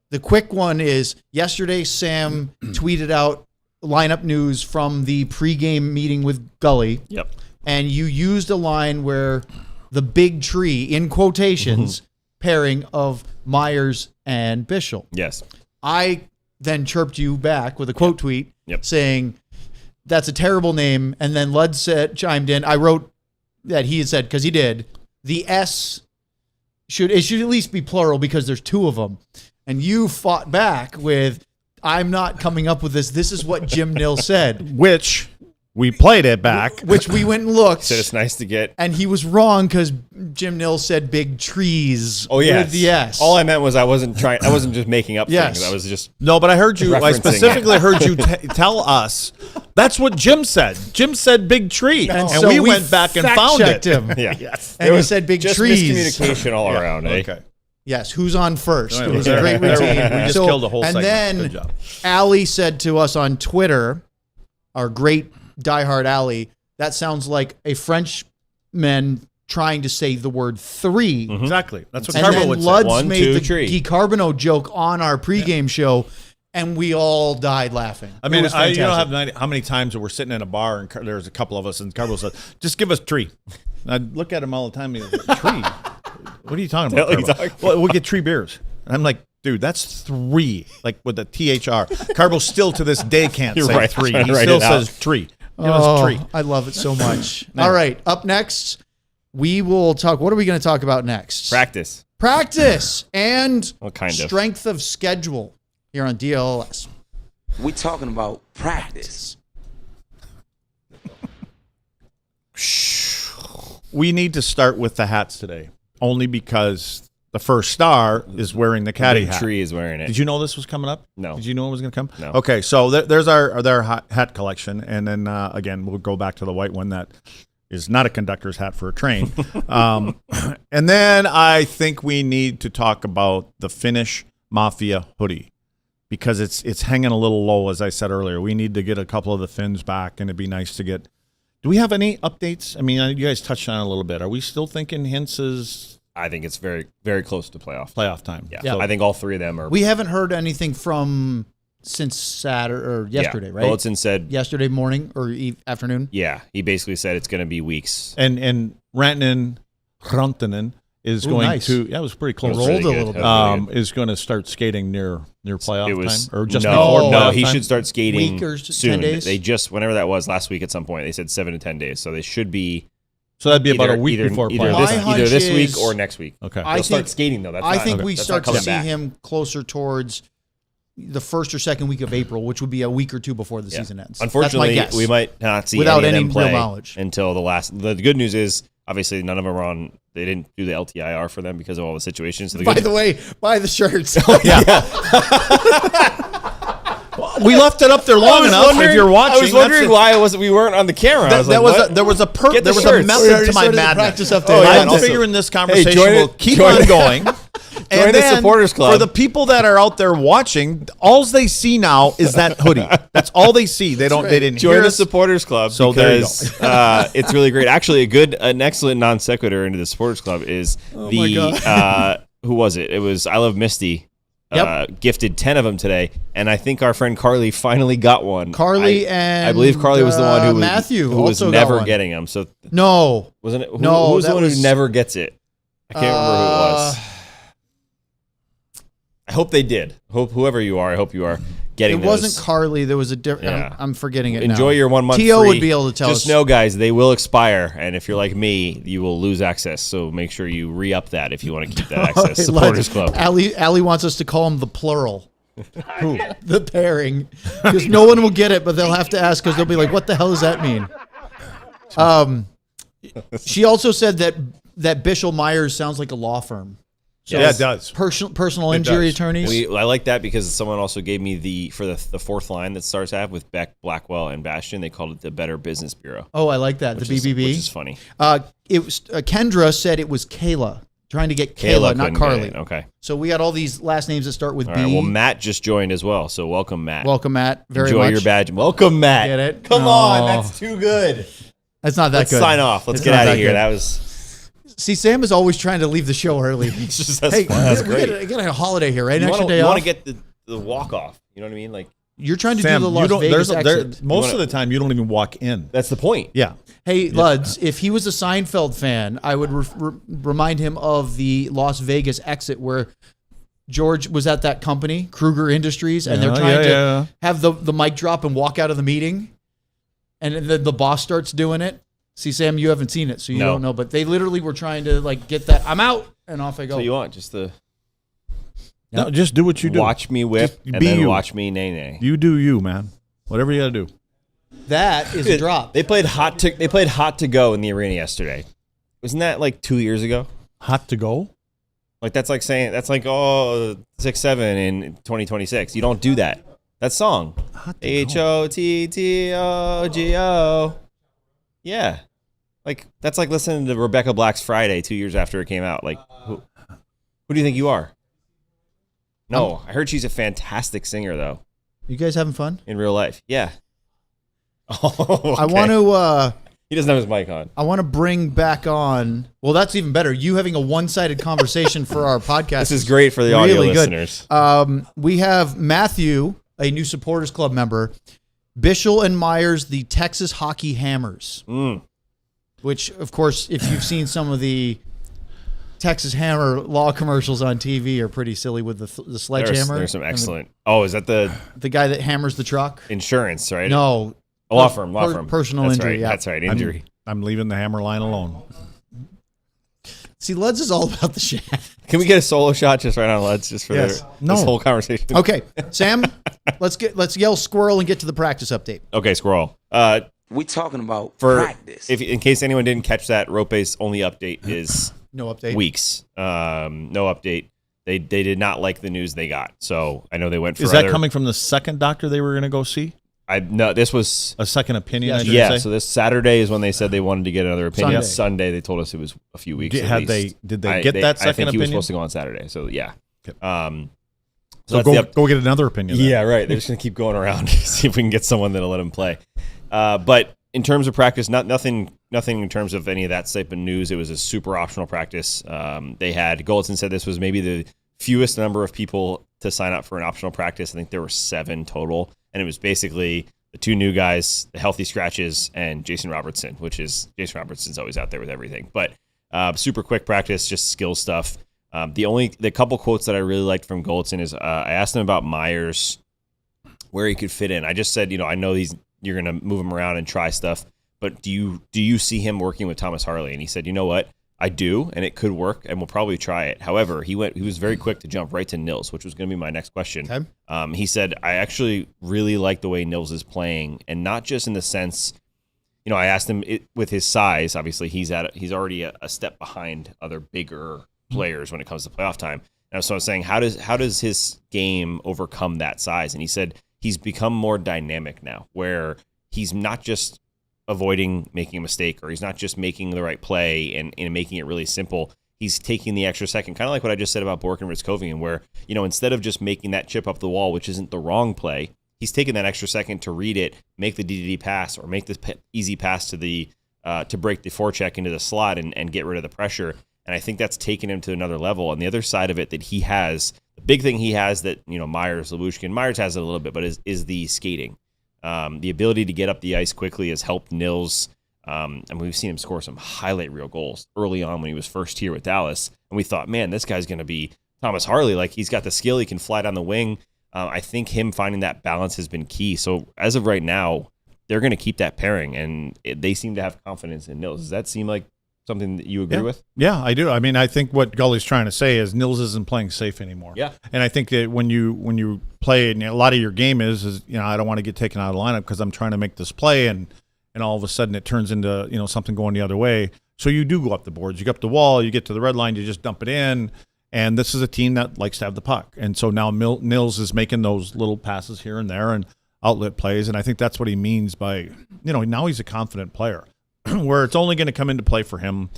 The quick one is yesterday. Sam tweeted out lineup news from the pregame meeting with Gully. Yep. And you used a line where the big tree in quotations pairing of Myers and Bischel. Yes. I then chirped you back with a quote tweet saying, "That's a terrible name." And then Lud chimed in. I wrote that he had said, because he did, the S should at least be plural because there's two of them. And you fought back with, "I'm not coming up with this. This is what Jim Nill said." Which we played it back. Which we went and looked. So it's nice to get. And he was wrong because Jim Nill said big trees. Oh, yeah. With the S. All I meant was I wasn't just making up things. I was just. No, but I heard you. I specifically heard you tell us that's what Jim said. Jim said big tree. And so we went back and found it. Him. Yeah. Yes. And he said big just trees. Miscommunication all around. Eh? Okay. Yes, who's on first? Right, It was a great we routine. just killed the whole and segment. Good then job. Allie said to us on Twitter, our great diehard Allie, that sounds like a Frenchman trying to say the word three. Mm-hmm. Exactly. That's what And Carbo then would say. Luds 1, made 2, the 3. Guy Carbonneau joke on our pregame show, and we all died laughing. I mean, It was you don't fantastic. have no idea how many times that we're sitting in a bar and there's a couple of us and Carbo said, "Just give us tree." And I'd look at him all the time and he's like, "Tree? What are you talking about?" Carbo? Well, we'll get 3 beers. And I'm like, "Dude, that's 3, like with the THR." Carbo still to this day can't say right. 3. Trying He to write still it out. says tree. Give us tree. I love it so much. All right, up next, we will talk. What are we going to talk about next? Practice and What kind of? strength of schedule here on DLS. We talking about practice. We need to start with the hats today, only because the first star is wearing the caddy Big hat. Tree is wearing it. Did you know this was coming up? No. Did you know it was going to come? No. Okay, so there's our hat collection, and then again we'll go back to the white one that is not a conductor's hat for a train. And then I think we need to talk about the Finnish Mafia hoodie because it's hanging a little low, as I said earlier. We need to get a couple of the Finns back, and it'd be nice to get. Do we have any updates? I mean, you guys touched on it a little bit. Are we still thinking Hintz is I think it's very, very close to playoff time? Yeah. So, I think all 3 of them are. We haven't heard anything from since Saturday or yesterday, right? Bulletin said Yesterday morning or afternoon. Yeah, he basically said it's going to be weeks. and Rantanen is going nice. to. Yeah, it was pretty close. Rolled Really a good. little bit. That was really good. Is going to start skating near playoff It was time or just no, before no. playoff He time? should start skating Week or 10 soon. days? They just whenever that was last week at some point they said 7 to 10 days, so they should be. So that'd be about a week before either playoff. this My week hunch or is- next week. Okay. I He'll start think- skating though. That's I not- think we that's start not to coming see back. him closer towards the first or second week of April, which would be a week or 2 before the season ends. Unfortunately, That's my guess. we might not see Without any of any them play real knowledge. until the last. The good news is obviously none of them are on. They didn't do the LTIR for them because of all the situations. So By the way, buy the shirts. We left it up there long enough. If you're watching, I was wondering why we weren't on the camera. I was like, what? there was a Get the there was shirts. a We method already to my started the madness. practice update. I'm awesome. figuring this conversation join will it. keep Join on it. going. And Join the then supporters club. For the people that are out there watching, all they see now is that hoodie. That's all they see. They didn't Join hear the us. supporters club. So because, there you go. It's really great. Actually, an excellent non sequitur into the supporters club is who was it? It was I Love Misty. Gifted 10 of them today, and I think our friend Carly finally got one. I believe Carly was the one who was Matthew who was also never got one. getting them. So wasn't it? Who was the one who never gets it? I can't remember who it was. I hope they did. Whoever you are, I hope you are getting. It wasn't Carly. There was a different. Yeah. I'm forgetting it. Enjoy now. your 1 month. T.O. free. would be able to tell us. Just know, guys, they will expire, and if you're like me, you will lose access. So make sure you re-up that if you want to keep that access. Supporters Club. Allie wants us to call them the plural. Who? The pairing, because no one will get it, but they'll have to ask because they'll be like, "What the hell does that mean?" She also said that Bishel Myers sounds like a law firm. So yeah, it does. Personal injury attorneys. I like that because someone also gave me the fourth line that Stars have with Beck, Blackwell, and Bastian. They called it the Better Business Bureau. Oh, I like that. The BBB, which is funny. It was Kendra said it was Kayla, trying to get Kayla not Carly. Okay. So we got all these last names that start with All B. right, well, Matt just joined as well, so welcome, Matt. Welcome, Matt. Very Enjoy much. your badge. Welcome, Matt. Get it? Come on, that's too good. That's not that Let's good. sign off. Let's It's get not out of that here. good. That was. See, Sam is always trying to leave the show early. That's Hey, fun. That's we great. got a holiday here, right? You Extra day want off. to get the walk off. You know what I mean? Like You're trying to Sam, do the you Las don't. Vegas There's exit. most of the time you don't even walk in. that's the point. Yeah. Hey, Luds, if he was a Seinfeld fan, I would remind him of the Las Vegas exit where George was at that company, Kruger Industries, and they're trying to have the mic drop and walk out of the meeting, and then the boss starts doing it. See, Sam, you haven't seen it, so you don't know, but they literally were trying to get that. I'm out, and off I go. So you want just the No, just do what you do. watch me whip Just and be then you. watch me nay nay. You do you, man. Whatever you got to do. That is a drop. They played hot to go in the arena yesterday. Wasn't that like 2 years ago? Hot to go? Like that's like 6-7 in 2026. You don't do that. That song. HOTTOGO. Yeah. Like that's like listening to Rebecca Black's Friday 2 years after it came out. Like who do you think you are? No, I heard she's a fantastic singer though. You guys having fun? In real life. Yeah. Oh, I want to. He doesn't have his mic on. I want to bring back on. Well, that's even better. You having a one-sided conversation for our podcast. This is great for the audio really good. listeners. We have Matthew, a new supporters club member, Bishel and Myers, the Texas Hockey Hammers, which, of course, if you've seen some of the Texas Hammer law commercials on TV, are pretty silly with the sledgehammer. There's some excellent. Oh, is that the guy that hammers the truck? insurance, right? No. A law firm. Personal That's injury. Right, yeah. That's right. Injury. I'm leaving the hammer line alone. See, Luds is all about the shaft. Can we get a solo shot just right on Leds just for Yes. this whole conversation? Okay, Sam, let's yell squirrel and get to the practice update. Okay, squirrel. We talking about For practice. if in case anyone didn't catch that, Rope's only update is No update. weeks. No update. They did not like the news they got, so I know they went for. Is that coming from the second doctor they were going to go see? No, this was A second opinion? I should yeah. say? So this Saturday is when they said they wanted to get another opinion. Sunday. They told us it was a few weeks. Did at least. they get that second I think he opinion? was supposed to go on Saturday. So yeah. Okay. So So that's go get another opinion. then. Yeah, right. They're just gonna keep going around see if we can get someone that'll let him play. But in terms of practice, nothing in terms of any of that type of news. It was a super optional practice. They had Goldson said this was maybe the fewest number of people to sign up for an optional practice. I think there were 7 total, and it was basically the 2 new guys, the healthy scratches, and Jason Robertson, Jason Robertson's always out there with everything. But super quick practice, just skill stuff. The couple quotes that I really liked from Goldson is I asked him about Myers, where he could fit in. I just said, I know you're going to move him around and try stuff, but do you see him working with Thomas Harley? And he said, you know what? I do, and it could work, and we'll probably try it. However, he was very quick to jump right to Nils, which was going to be my next question. Okay. He said, I actually really like the way Nils is playing, and not just in the sense, I asked him with his size. Obviously, he's already a step behind other bigger players when it comes to playoff time. And so I was saying, how does his game overcome that size? And he said he's become more dynamic now, where he's not just avoiding making a mistake, or he's not just making the right play and making it really simple. he's taking the extra second, kind of like what I just said about Bork and Ritzkovian, where, instead of just making that chip up the wall, which isn't the wrong play, he's taking that extra second to read it, make the DDD pass, or make the easy pass to the to break the forecheck into the slot and get rid of the pressure. And I think that's taken him to another level. And the other side of it that he has, the big thing he has that, Myers has it a little bit, but is the skating. The ability to get up the ice quickly has helped Nils. And we've seen him score some highlight reel goals early on when he was first here with Dallas. And we thought, man, this guy's going to be Thomas Harley. Like, he's got the skill. He can fly down the wing. I think him finding that balance has been key. So as of right now, they're going to keep that pairing, and they seem to have confidence in Nils. Does that seem like something that you agree with? Yeah, I do. I mean, I think what Gully's trying to say is Nils isn't playing safe anymore. Yeah. And I think that when you play, and a lot of your game is I don't want to get taken out of the lineup because I'm trying to make this play, and all of a sudden it turns into something going the other way. So you do go up the boards, you go up the wall, you get to the red line, you just dump it in. And this is a team that likes to have the puck. And so now Nils is making those little passes here and there and outlet plays. And I think that's what he means by, now he's a confident player where it's only going to come into play for him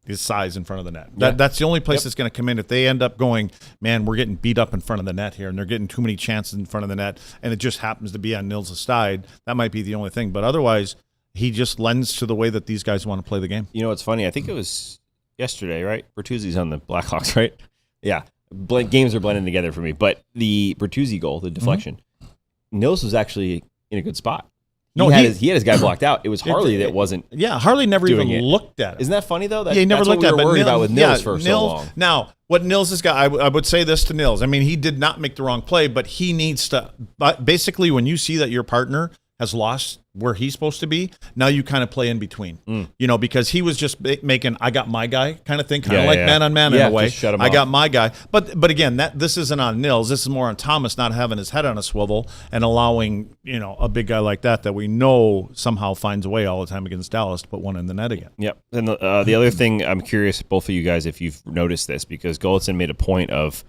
his size in front of the net. That's the only place that's going to come in. If they end up going, man, we're getting beat up in front of the net here and they're getting too many chances in front of the net and it just happens to be on Nils' side, that might be the only thing. But otherwise, he just lends to the way that these guys want to play the game. It's funny. I think it was yesterday, right? Bertuzzi's on the Blackhawks, right? Yeah. Games are blending together for me. But the Bertuzzi goal, the deflection, Nils was actually in a good spot. He had his guy blocked out. It was Harley that wasn't. Yeah, Harley never even looked at it. Isn't that funny though? He never looked at it. We were worried about with Nils for so long. Now, what Nils has got, I would say this to Nils. I mean, he did not make the wrong play, but he needs to. But basically, when you see that your partner has lost where he's supposed to be, now you kind of play in between. Because he was just making I got my guy kind of thing, kind of like man on man in a way. Shut him I off. got my guy. But again, this isn't on Nils. This is more on Thomas not having his head on a swivel and allowing, a big guy like that we know somehow finds a way all the time against Dallas to put one in the net again. Yep. And the other thing, I'm curious, both of you guys, if you've noticed this, because Golitzin made a point of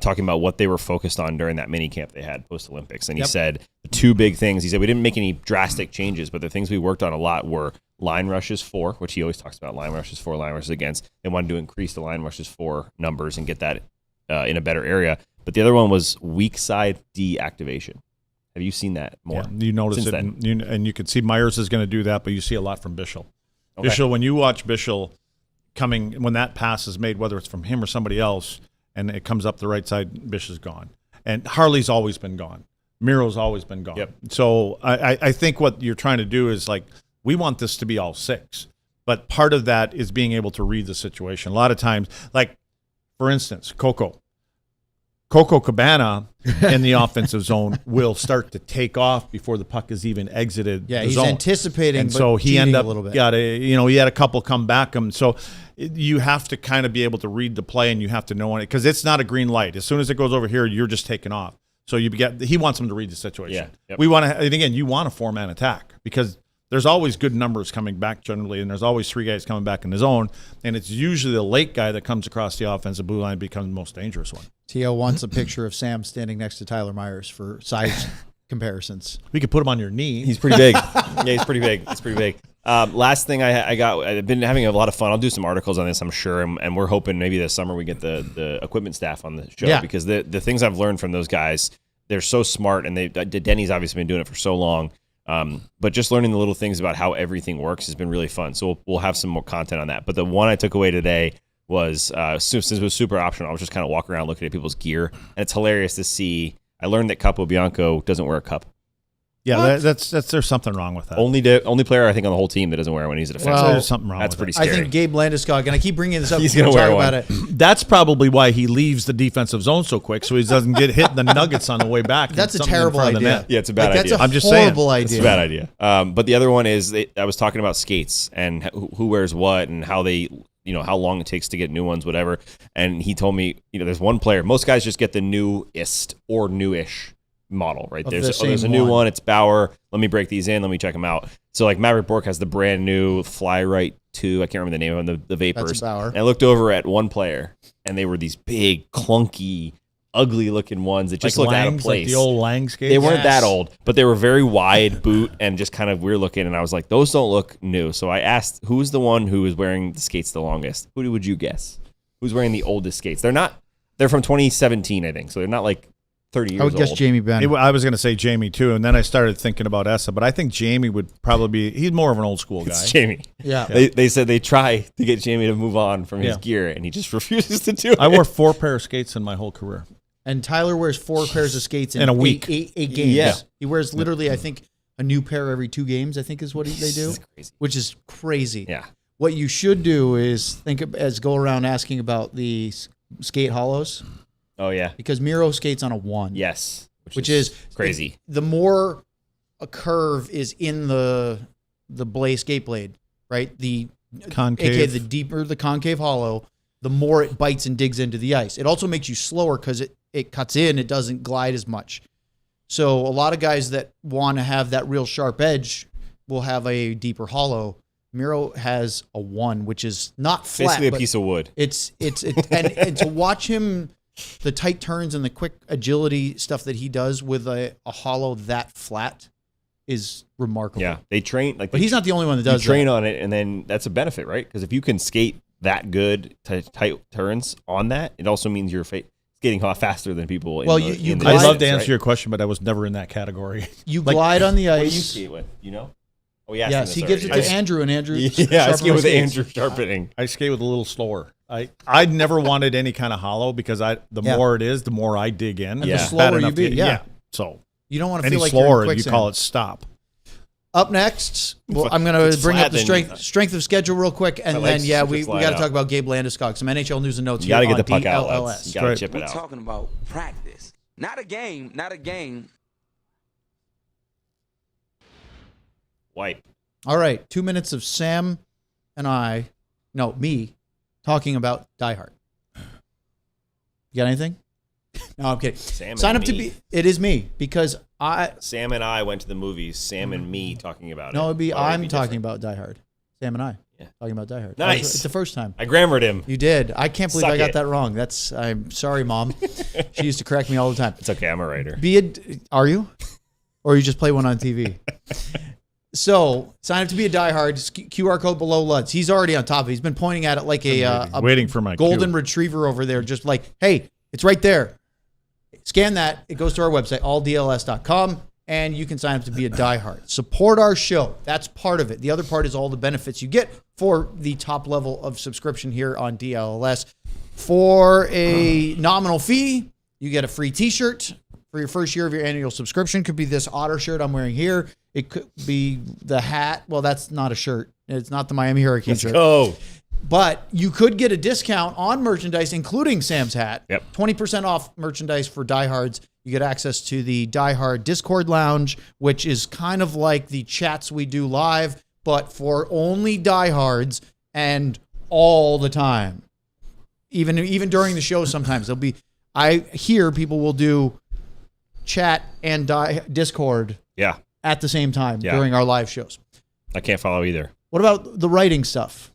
talking about what they were focused on during that mini camp they had post-Olympics. And he said the two big things, he said we didn't make any drastic changes, but the things we worked on a lot were line rushes for, which he always talks about, line rushes for, line rushes against. They wanted to increase the line rushes for numbers and get that in a better area. But the other one was weak side deactivation. Have you seen that more? Yeah, you notice it, and you can see Myers is going to do that, but you see a lot from Bischel. Okay. Bischel, when you watch Bischel coming, when that pass is made, whether it's from him or somebody else, and it comes up the right side, Bish is gone. And Harley's always been gone. Miro's always been gone. Yep. So I think what you're trying to do is we want this to be all six. But part of that is being able to read the situation. A lot of times, for instance, Coco Cabana in the offensive zone will start to take off before the puck is even exited the he's zone. anticipating, and but so he ended up a little bit. He had a couple come back him. So you have to kind of be able to read the play, and you have to know it because it's not a green light. As soon as it goes over here, you're just taking off. So he wants him to read the situation. Yeah, yep. We want to, and again, you want a 4-man attack because there's always good numbers coming back generally, and there's always 3 guys coming back in the zone, and it's usually the late guy that comes across the offensive blue line becomes the most dangerous one. T.O. wants a picture of Sam standing next to Tyler Myers for size comparisons. We could put him on your knee. He's pretty big. Yeah, he's pretty big. It's pretty big. Last thing I've been having a lot of fun. I'll do some articles on this, I'm sure, and we're hoping maybe this summer we get the equipment staff on the show because the things I've learned from those guys, they're so smart, and Denny's obviously been doing it for so long. But just learning the little things about how everything works has been really fun. So we'll have some more content on that. But the one I took away today was since it was super optional, I was just kind of walking around looking at people's gear, and it's hilarious to see. I learned that Capobianco doesn't wear a cup. Yeah, there's something wrong with that. Only player I think on the whole team that doesn't wear one. He's a defenseman. Well, there's something wrong. That's with pretty it. scary. I think Gabe Landeskog, and I keep bringing this up. He's going to wear one. About it. That's probably why he leaves the defensive zone so quick, so he doesn't get hit in the nuggets on the way back. That's a terrible idea. Yeah, it's a bad idea. That's I'm just horrible saying. idea. It's a bad idea. But the other one is I was talking about skates and who wears what and how they. How long it takes to get new ones, whatever. And he told me, there's one player. Most guys just get the newest or newish model, right? There's a new one. It's Bauer. Let me break these in. Let me check them out. So Maverick Bork has the brand new Fly Right 2. I can't remember the name of them, the Vapors. That's Bauer. And I looked over at one player, and they were these big, clunky, ugly-looking ones that just looked out of place. Like the old Lang skates? They weren't that old, but they were very wide boot and just kind of weird-looking, and I was like, those don't look new. So I asked, who's the one who is wearing the skates the longest? Who would you guess? who's wearing the oldest skates. They're from 2017, I think. So they're not like 30 years I would old. guess Jamie Benn. I was going to say Jamie too, and then I started thinking about Essa, but I think Jamie would probably be. He's more of an old school guy. It's Jamie. Yeah. They said they try to get Jamie to move on from his gear, and he just refuses to do it. I wore 4 pair of skates in my whole career. And Tyler wears 4 pairs of skates in a week. Eight games. Yeah. He wears literally, I think, a new pair every 2 games, I think is what they do, crazy. which is crazy. Yeah. What you should do is go around asking about the skate hollows, Oh, yeah. because Miro skates on a 1. Yes. Which is crazy. The more a curve is in the skate blade, right? The Concave. AKA the deeper the concave hollow, the more it bites and digs into the ice. It also makes you slower because it cuts in, it doesn't glide as much. So a lot of guys that want to have that real sharp edge will have a deeper hollow. Miro has a 1, which is not flat. Basically a but piece of wood. It's and to watch him, the tight turns and the quick agility stuff that he does with a hollow that flat is remarkable. Yeah. They train. But he's not the only one that does train that. on it, and then that's a benefit, right? Because if you can skate that good tight turns on that, it also means you're skating off faster than people. Well, in you the I'd glide- love to distance, answer right? your question, but I was never in that category. You glide on the What do you ice. skate with? You know? Oh, yeah. Yes, he gives it to Andrew, and Andrew. Yeah, I sharpens skate with skates. Andrew sharpening. I skate with a little slower. I never wanted any kind of hollow because the more it is, the more I dig in. And the It's slower bad you enough be, to- yeah. So You don't want to any feel like you're in slower, you quicksand. call it stop. Up next, well, I'm going to bring up the flat, strength of schedule real quick, and My then legs we just got slide to talk out. about Gabe Landeskog, some NHL news and notes You got to here get the on puck out. DLLS. You got to Right. chip it We're out. talking about practice, not a game, not a game. Wipe. All right, 2 minutes of Sam and me, talking about Die Hard. You got anything? No, I'm kidding. Sam Sign and up to me. be. It is me because Sam and I went to the movies. Sam and me talking about it. No, it'd be Oh, it'd I'm be talking different. about Die Hard. Sam and I. Yeah. Talking about Die Hard. Nice. It's the first time. I grammared him. You did. I can't believe Suck I got it. that wrong. I'm sorry, Mom. She used to correct me all the time. It's okay. I'm a writer. Are you? Or you just play one on TV? So sign up to be a diehard. QR code below Lutz. He's already on top of it. He's been pointing at it like a waiting for my golden cue. retriever over there. Just like, hey, it's right there. Scan that. It goes to our website, alldls.com, and you can sign up to be a diehard. Support our show. That's part of it. The other part is all the benefits you get for the top level of subscription here on DLS. For a nominal fee, you get a free t-shirt for your first year of your annual subscription. Could be this Otter shirt I'm wearing here. It could be the hat. Well, that's not a shirt. It's not the Miami Hurricane Let's shirt. go. But you could get a discount on merchandise, including Sam's hat. Yep. 20% off merchandise for diehards. You get access to the Die Hard Discord Lounge, which is kind of like the chats we do live, but for only diehards and all the time. Even during the show, sometimes there'll be. I hear people will do chat and Discord Yeah. at the same time Yeah. during our live shows. I can't follow either. What about the writing stuff?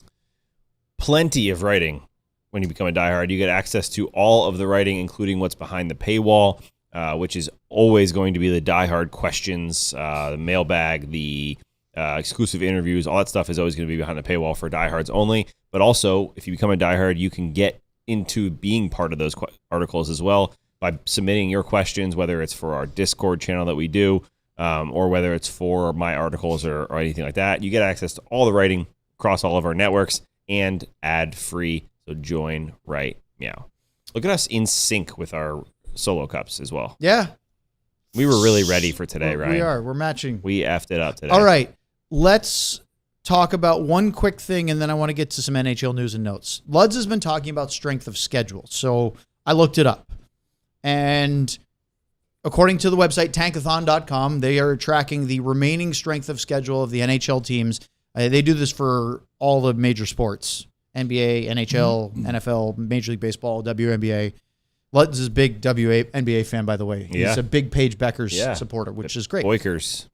Plenty of writing when you become a diehard. You get access to all of the writing, including what's behind the paywall, which is always going to be the diehard questions, the mailbag, the exclusive interviews. All that stuff is always going to be behind the paywall for diehards only. But also, if you become a diehard, you can get into being part of those articles as well by submitting your questions, whether it's for our Discord channel that we do, or whether it's for my articles or anything like that. You get access to all the writing across all of our networks and ad-free. So join right meow. Look at us in sync with our solo cups as well. Yeah. We were really ready for today, right? We are. We're matching. We effed it up today. All right. Let's talk about one quick thing, and then I want to get to some NHL news and notes. Luds has been talking about strength of schedule. So I looked it up. And according to the website, tankathon.com, they are tracking the remaining strength of schedule of the NHL teams. They do this for all the major sports, NBA, NHL, NFL, Major League Baseball, WNBA. Luds is a big WNBA fan, by the way. He's Yeah. a big Paige Beckers supporter, which is great. Boykers.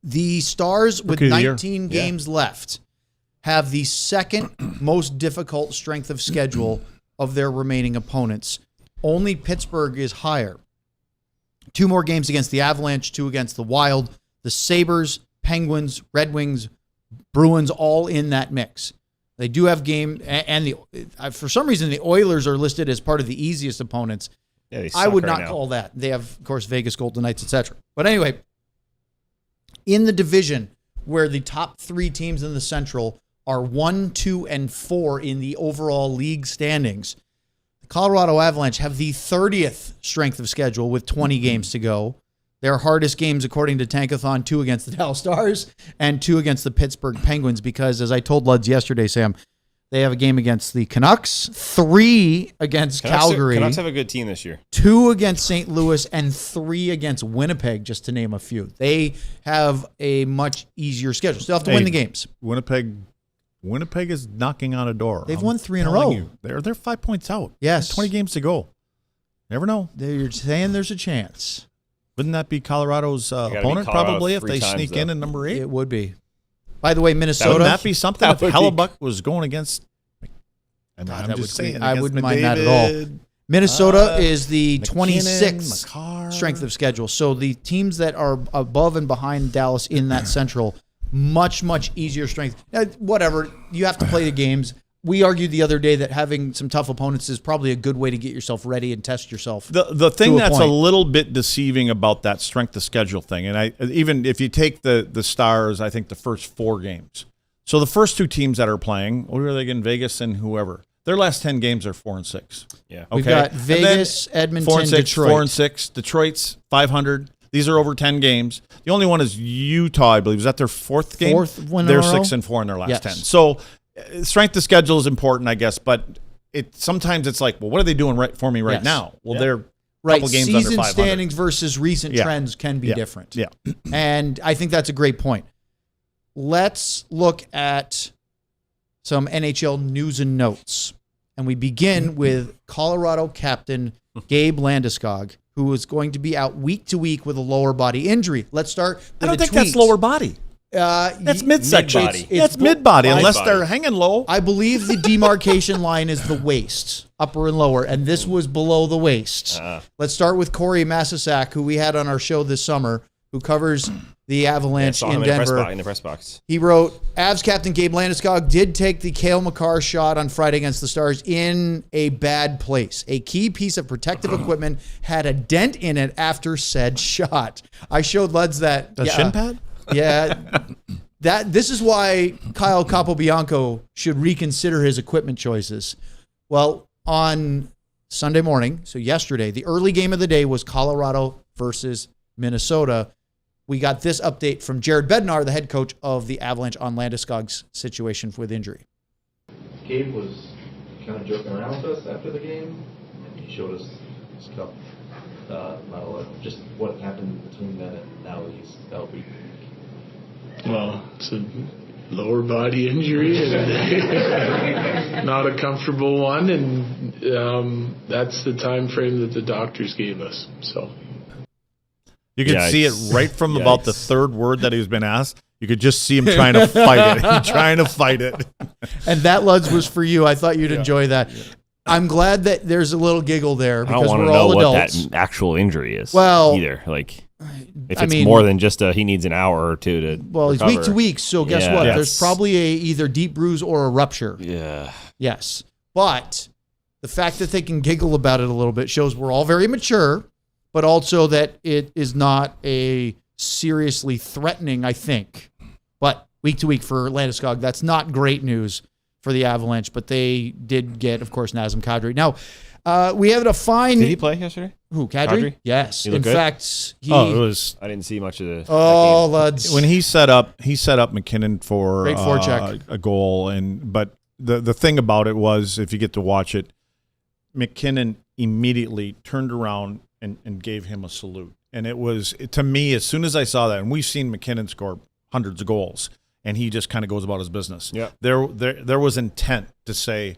The Stars, with Rookie of the year. 19 games left, have the second most difficult strength of schedule of their remaining opponents. Only Pittsburgh is higher. 2 more games against the Avalanche, 2 against the Wild, the Sabres, Penguins, Red Wings, Bruins, all in that mix. They do have game, and for some reason the Oilers are listed as part of the easiest opponents. Yeah, they I would suck not right now. call that. They have, of course, Vegas Golden Knights, etc. But anyway, in the division where the top 3 teams in the Central are 1, 2, and 4 in the overall league standings, the Colorado Avalanche have the 30th strength of schedule with 20 games to go. Their hardest games, according to Tankathon, 2 against the Dallas Stars and 2 against the Pittsburgh Penguins, because, as I told Luds yesterday, Sam, they have a game against the Canucks, 3 against Calgary. Canucks have a good team this year. 2 against St. Louis, and 3 against Winnipeg, just to name a few. They have a much easier schedule. Still have to win the games. Winnipeg is knocking on a door. They've won 3 in a row. They're 5 points out. Yes. 20 games to go. Never know. You're saying there's a chance. Wouldn't that be Colorado's opponent Colorado probably if 3 they times, sneak in at number 8? It would be. By the way, Minnesota. Wouldn't that be something if would be- Hellebuck was going against? God, I'm that just would be- saying. I against wouldn't mind that at all. McDavid, Minnesota is the McKinnon, 26th Makar. strength of schedule. So the teams that are above and behind Dallas in that Central, much, much easier strength. Whatever. You have to play the games. We argued the other day that having some tough opponents is probably a good way to get yourself ready and test yourself. The thing to a that's point. a little bit deceiving about that strength of schedule thing, and even if you take the Stars, I think the first 4 games. So the first 2 teams that are playing, what are they again? Vegas and whoever. Their last 10 games are 4-6. Yeah. We've got Vegas, Edmonton, 4-6, Detroit. 4-6. Detroit's 500. These are over 10 games. The only one is Utah, I believe. Is that their 4th game? 4th win in They're a row? 6-4 in their last Yes. 10. So strength of schedule is important, I guess, but sometimes it's like, well, what are they doing right for me right Yes. now? Well, Yeah. they're Right, couple games under season 500. standings versus recent Yeah. trends can be Yeah. different. Yeah. And I think that's a great point. Let's look at some NHL news and notes. And we begin with Colorado captain Gabe Landeskog, who is going to be out week to week with a lower body injury. Let's start with I don't a think tweet. that's lower body. That's midsection. Mid-body. That's mid-body, unless mid-body. they're hanging low. I believe the demarcation line is the waist, upper and lower, and this was below the waist. Let's start with Corey Massasak, who we had on our show this summer, who covers the Avalanche Saw in him Denver. in the press box. He wrote, Avs captain Gabe Landeskog did take the Cale Makar shot on Friday against the Stars in a bad place. A key piece of protective equipment had a dent in it after said shot. I showed Luds that. A shin pad? Yeah. This is why Kyle Capobianco should reconsider his equipment choices. Well, on Sunday morning, so yesterday, the early game of the day was Colorado versus Minnesota. We got this update from Jared Bednar, the head coach of the Avalanche, on Landeskog's situation with injury. Gabe was kind of joking around with us after the game, and he showed us his cup model of just what happened between then and now that will be. Well, it's a lower body injury and not a comfortable one, and that's the time frame that the doctors gave us. So You could Yikes. see it right from about the Yikes. third word that he's been asked. You could just see him trying to fight it. Trying to fight it. And that, Luds, was for you. I thought you'd enjoy that. I'm glad that there's a little giggle there I don't because want to we're know all what adults. that actual injury is. Well, either like if I it's mean- more than just he needs an hour or two to. Well, it's week to week, so guess Yeah. what? Yes. There's probably a either deep bruise or a rupture. Yeah. Yes. But the fact that they can giggle about it a little bit shows we're all very mature, but also that it is not a seriously threatening, I think. But week to week for Landeskog, that's not great news for the Avalanche, but they did get, of course, Nazem Kadri. Now, we have a fine... Did he play yesterday? Who, Kadri? Kadri? Yes. He In looked good? fact, he... Oh, it was I didn't see much of the. Oh, that Luds. when he set up McKinnon for Great forecheck. a goal, but the thing about it was, if you get to watch it, McKinnon immediately turned around and gave him a salute, and it was, to me, as soon as I saw that, and we've seen McKinnon score hundreds of goals, and he just kind of goes about his business. Yeah. There was intent to say,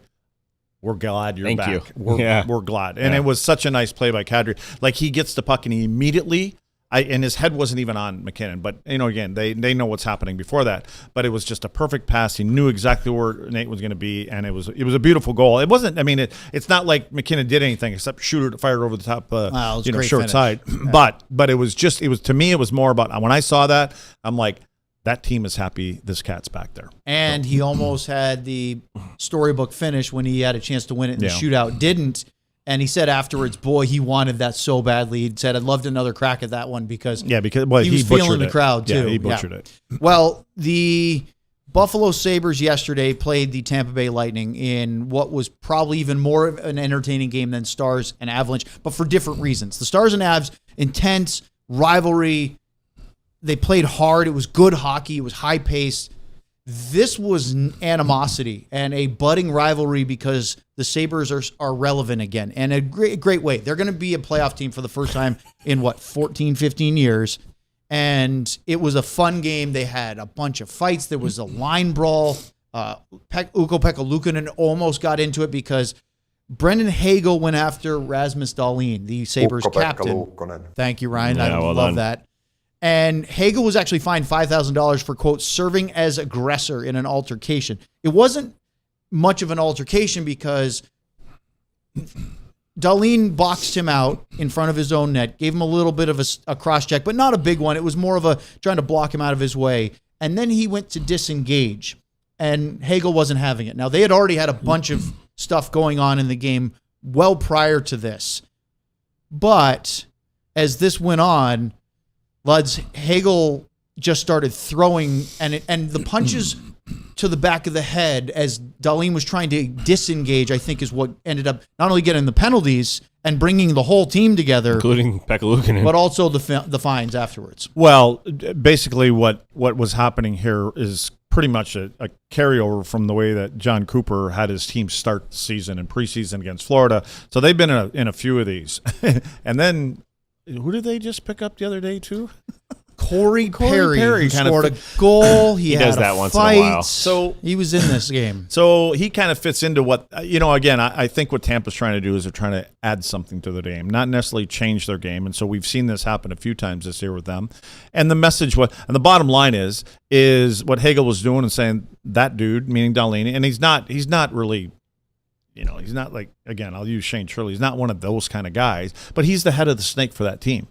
we're glad you're Thank back. you. We're glad. And it was such a nice play by Kadri. Like, he gets the puck and he immediately, and his head wasn't even on McKinnon. But, again, they know what's happening before that. But it was just a perfect pass. He knew exactly where Nate was going to be, and it was a beautiful goal. It wasn't, it's not like McKinnon did anything except shoot it, fired over the top, Wow, it was a great short finish. side. But to me, it was more about, when I saw that, I'm like, that team is happy this cat's back there. And he almost had the storybook finish when he had a chance to win it in the shootout. Didn't. And he said afterwards, boy, he wanted that so badly. He said, I'd loved another crack at that one because he was feeling the crowd too. Yeah, he butchered it. Well, the Buffalo Sabres yesterday played the Tampa Bay Lightning in what was probably even more of an entertaining game than Stars and Avalanche, but for different reasons. The Stars and Avs, intense rivalry. They played hard. It was good hockey. It was high-paced. This was animosity and a budding rivalry because the Sabres are relevant again and a great way. They're going to be a playoff team for the first time in 14, 15 years. And it was a fun game. They had a bunch of fights. There was a line brawl. Ukko-Pekka Luukkonen almost got into it because Brendan Hagel went after Rasmus Dahlin, the Sabres captain. Thank you, Ryan. I love that. And Hagel was actually fined $5,000 for, quote, serving as aggressor in an altercation. It wasn't much of an altercation because Dahlin boxed him out in front of his own net, gave him a little bit of a cross check, but not a big one. It was more of a trying to block him out of his way. And then he went to disengage, and Hagel wasn't having it. Now, they had already had a bunch of stuff going on in the game well prior to this. But as this went on, Luds, Hagel just started throwing, and the punches to the back of the head as Dahlin was trying to disengage, I think is what ended up not only getting the penalties and bringing the whole team together, including Pekka Luukkonen, but also the fines afterwards. Well, basically what was happening here is pretty much a carryover from the way that John Cooper had his team start the season and preseason against Florida. So they've been in a few of these. And then who did they just pick up the other day too? Corey Perry who scored a goal. He does had that a once fight. in a while. So he was in this game. So he kind of fits into what, again, I think what Tampa's trying to do is they're trying to add something to the game, not necessarily change their game. And so we've seen this happen a few times this year with them. And the message, and the bottom line is what Hagel was doing and saying, that dude, meaning Dahlin, and he's not really, he's not like, again, I'll use Shane Shirley. He's not one of those kind of guys, but he's the head of the snake for that team.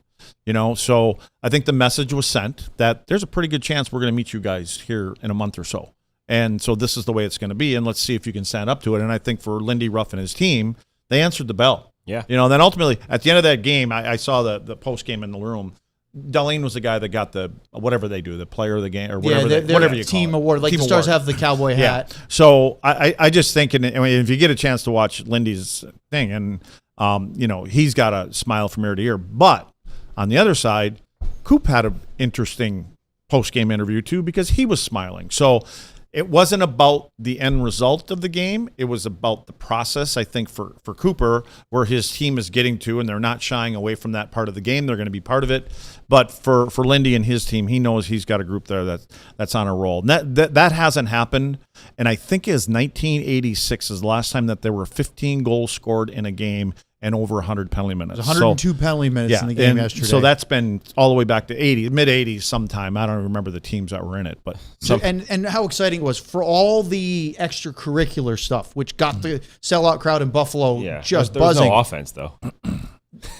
So I think the message was sent that there's a pretty good chance we're going to meet you guys here in a month or so. And so this is the way it's going to be, and let's see if you can stand up to it. And I think for Lindy Ruff and his team, they answered the bell. Yeah. And then ultimately, at the end of that game, I saw the post game in the room. Dahlin was the guy that got the whatever they do, the player of the game or whatever, whatever you team call it. award. Like team the Stars award. have the cowboy hat. Yeah. So I just think, if you get a chance to watch Lindy's thing, and he's got a smile from ear to ear. But on the other side, Coop had an interesting post game interview too because he was smiling. So it wasn't about the end result of the game. It was about the process, I think, for Cooper, where his team is getting to, and they're not shying away from that part of the game. They're going to be part of it. But for Lindy and his team, he knows he's got a group there that's on a roll. And that hasn't happened. And I think is 1986 is the last time that there were 15 goals scored in a game and over 100 penalty minutes. 102 penalty minutes in the game yesterday. So that's been all the way back to mid-80s sometime. I don't remember the teams that were in it. But and how exciting it was for all the extracurricular stuff, which got the sellout crowd in Buffalo just there was buzzing. no offense, though.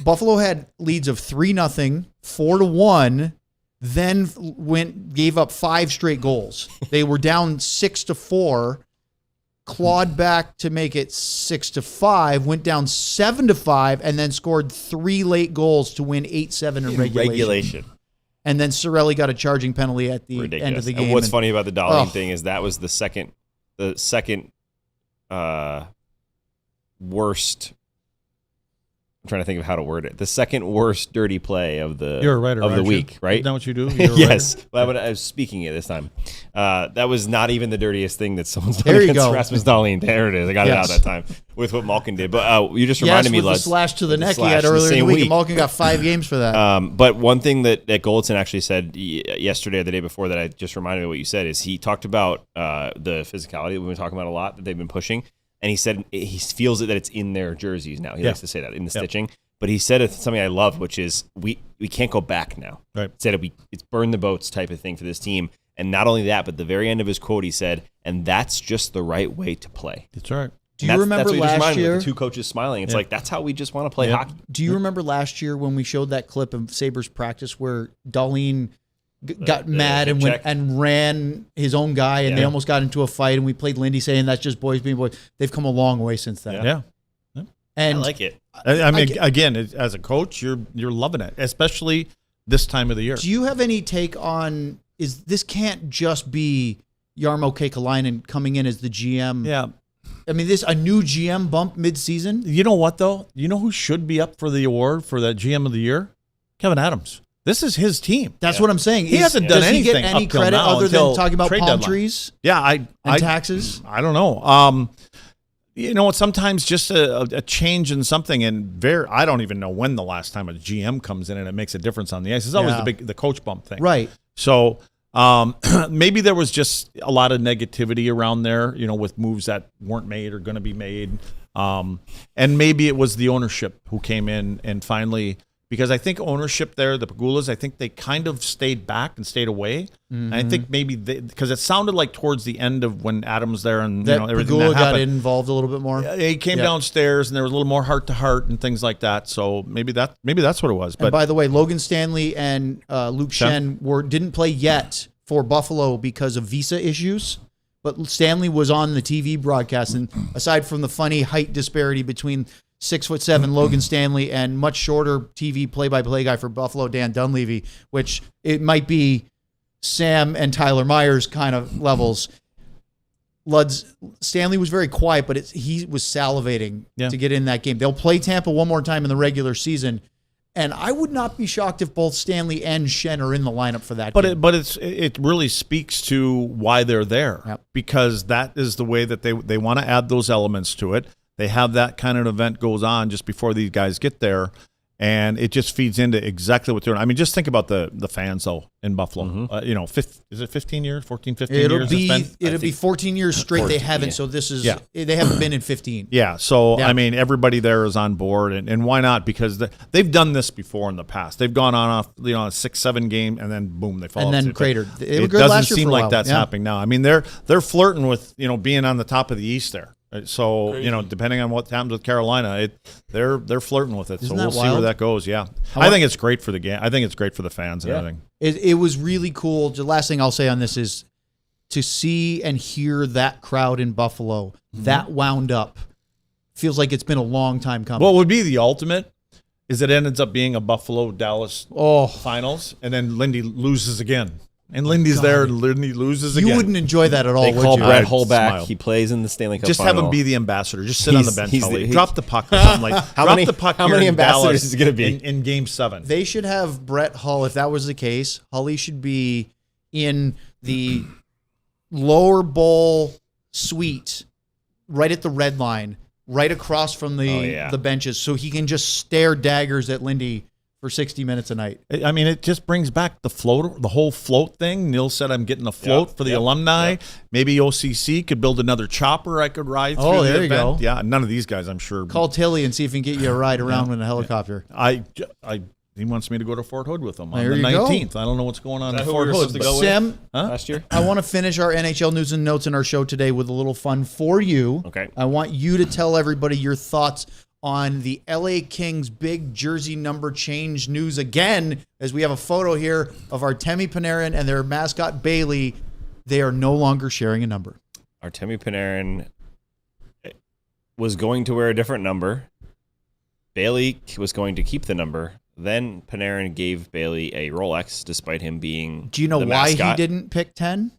Buffalo had leads of 3-0, 4-1, then gave up 5 straight goals. They were down 6-4. Clawed back to make it 6-5, went down 7-5, and then scored 3 late goals to win 8-7 in regulation. And then Cirelli got a charging penalty at the end of the game. And what's funny about the Dahlin thing is that was the second worst. I'm trying to think of how to word it. The second worst dirty play of the week, right? Isn't that what you do? Yes. But I was speaking it this time. That was not even the dirtiest thing that someone's done against Rasmus Dahlin. There it is. I got it out that time with what Malkin did. But you just reminded me, Lutz. The slash to the neck he had earlier in the week. And Malkin got 5 games for that. But one thing that Goldson actually said yesterday or the day before that I just reminded me of what you said is he talked about the physicality that we've been talking about a lot that they've been pushing. And he said he feels that it's in their jerseys now. He likes to say that in the stitching. But he said something I love, which is we can't go back now. Right. He said it's burn the boats type of thing for this team. And not only that, but the very end of his quote, he said, and that's just the right way to play. That's right. Do you remember last year? The 2 coaches smiling. It's like, that's how we just want to play hockey. Do you remember last year when we showed that clip of Sabres practice where Dahlin got mad and went check. and ran his own guy, and they almost got into a fight. And we played Lindy saying that's just boys being boys. They've come a long way since then. Yeah. And I like it. I mean, again, as a coach, you're loving it, especially this time of the year. do you have any take on this can't just be Jarmo Kekalainen coming in as the GM? Yeah. I mean, a new GM bump mid-season? You know what, though? You know who should be up for the award for that GM of the year? Kevin Adams. This is his team. That's what I'm saying. He hasn't done anything Does he get any up till credit now other than until talking about trade palm deadline. trees Yeah, and taxes? I don't know. You know, sometimes just a change in something, and I don't even know when the last time a GM comes in and it makes a difference on the ice. It's always the coach bump thing, Right. So maybe there was just a lot of negativity around there, you know, with moves that weren't made or going to be made, and maybe it was the ownership who came in and finally. Because I think ownership there, the Pagulas, I think they kind of stayed back and stayed away. And I think maybe because it sounded like towards the end of when Adam was there and That everything Pagula that got happened, involved a little bit more. he came downstairs and there was a little more heart to heart and things like that. So maybe that's what it was. And But by the way, Logan Stanley and Luke Shen didn't play yet for Buffalo because of visa issues. But Stanley was on the TV broadcast, and aside from the funny height disparity between 6'7" Logan Stanley and much shorter TV play-by-play guy for Buffalo, Dan Dunleavy, which it might be Sam and Tyler Myers kind of levels. Stanley was very quiet, but he was salivating to get in that game. They'll play Tampa one more time in the regular season, and I would not be shocked if both Stanley and Shen are in the lineup for that game. But it really speaks to why they're there, because that is the way that they want to add those elements to it. They have that kind of event goes on just before these guys get there, and it just feeds into exactly what they're doing. I mean, just think about the fans, though, in Buffalo. You know, is it 15 years, 14, 15 years? It'll be 14 years straight 14, they haven't, so this is they haven't been in 15. Yeah, so, I mean, everybody there is on board, and why not? Because they've done this before in the past. They've gone on off, you know, a 6-7 game, and then, boom, they fall and off. then cratered. It doesn't seem like that's happening now. I mean, they're flirting with, you know, being on the top of the East there. So, you know, depending on what happens with Carolina, they're flirting with it. Isn't so we'll see where that goes. Yeah. I think it's great for the game. I think it's great for the fans and everything. It was really cool. The last thing I'll say on this is to see and hear that crowd in Buffalo, that wound up. Feels like it's been a long time coming. What would be the ultimate is it ends up being a Buffalo-Dallas finals, and then Lindy loses again. And Lindy's there, and Lindy loses again. You wouldn't enjoy that at all, They would call you? Brett Hull back. Smile. He plays in the Stanley Cup Just final. have him be the ambassador. Just sit on the bench. he's Drop the puck or something like. How drop many- the puck how here many in ambassadors Dallas is it gonna be? in Game 7? They should have Brett Hull. If that was the case, Hully should be in the lower bowl suite, right at the red line, right across from the benches, so he can just stare daggers at Lindy for 60 minutes a night. I mean, it just brings back the whole float thing. Neil said, I'm getting a float for the alumni. Maybe OCC could build another chopper I could ride through the there you event. go. Yeah, none of these guys, I'm sure. Call Tilly and see if he can get you a ride around in a helicopter. He wants me to go to Fort Hood with him on There the you go. 19th. I don't know what's going on in who Fort we were Hood. supposed to go with? Sam, last year. I want to finish our NHL News and Notes in our show today with a little fun for you. Okay. I want you to tell everybody your thoughts on the LA Kings big jersey number change news again, as we have a photo here of Artemi Panarin and their mascot Bailey. They are no longer sharing a number. Artemi Panarin was going to wear a different number. Bailey was going to keep the number. Then Panarin gave Bailey a Rolex, despite him being. Do you know the why mascot. he didn't pick 10?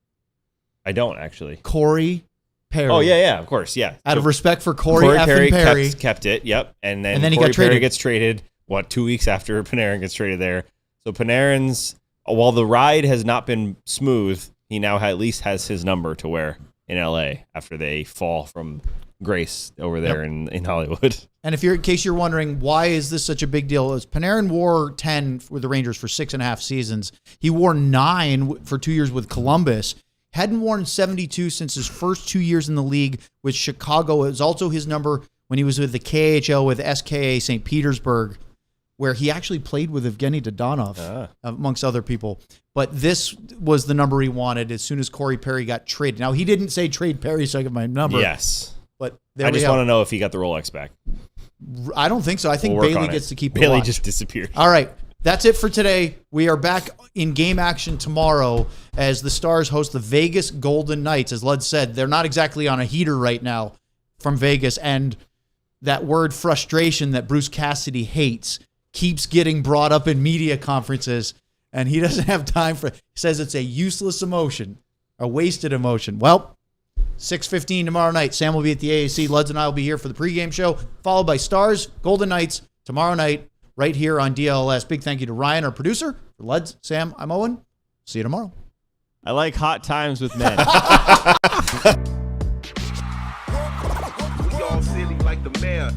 I don't actually. Corey Perry. Oh yeah, of course, yeah. Out of So respect for Corey Perry Perry. kept it. Yep, and then he Corey got traded. Perry gets traded. 2 weeks after Panarin gets traded there? So Panarin's, while the ride has not been smooth, he now at least has his number to wear in LA after they fall from grace over there in Hollywood. And in case you're wondering, why is this such a big deal? Is Panarin wore 10 with the Rangers for 6.5 seasons. He wore 9 for 2 years with Columbus. Hadn't worn 72 since his first 2 years in the league with Chicago. It was also his number when he was with the KHL with SKA St. Petersburg, where he actually played with Evgeny Dodonov, amongst other people. But this was the number he wanted as soon as Corey Perry got traded. Now, he didn't say trade Perry so I get my number. Yes. But I just want to know if he got the Rolex back. I don't think so. I think We'll work Bailey on it. gets to keep the Bailey watch. just disappeared. All right. That's it for today. We are back in game action tomorrow as the Stars host the Vegas Golden Knights. As Lud said, they're not exactly on a heater right now from Vegas, and that word frustration that Bruce Cassidy hates keeps getting brought up in media conferences, and he doesn't have time for it. He says it's a useless emotion, a wasted emotion. Well, 6:15 tomorrow night. Sam will be at the AAC. Luds and I will be here for the pregame show, followed by Stars, Golden Knights tomorrow night right here on DLS. Big thank you to Ryan, our producer. For Luds, Sam, I'm Owen. See you tomorrow. I like hot times with men. We all silly like the mayor.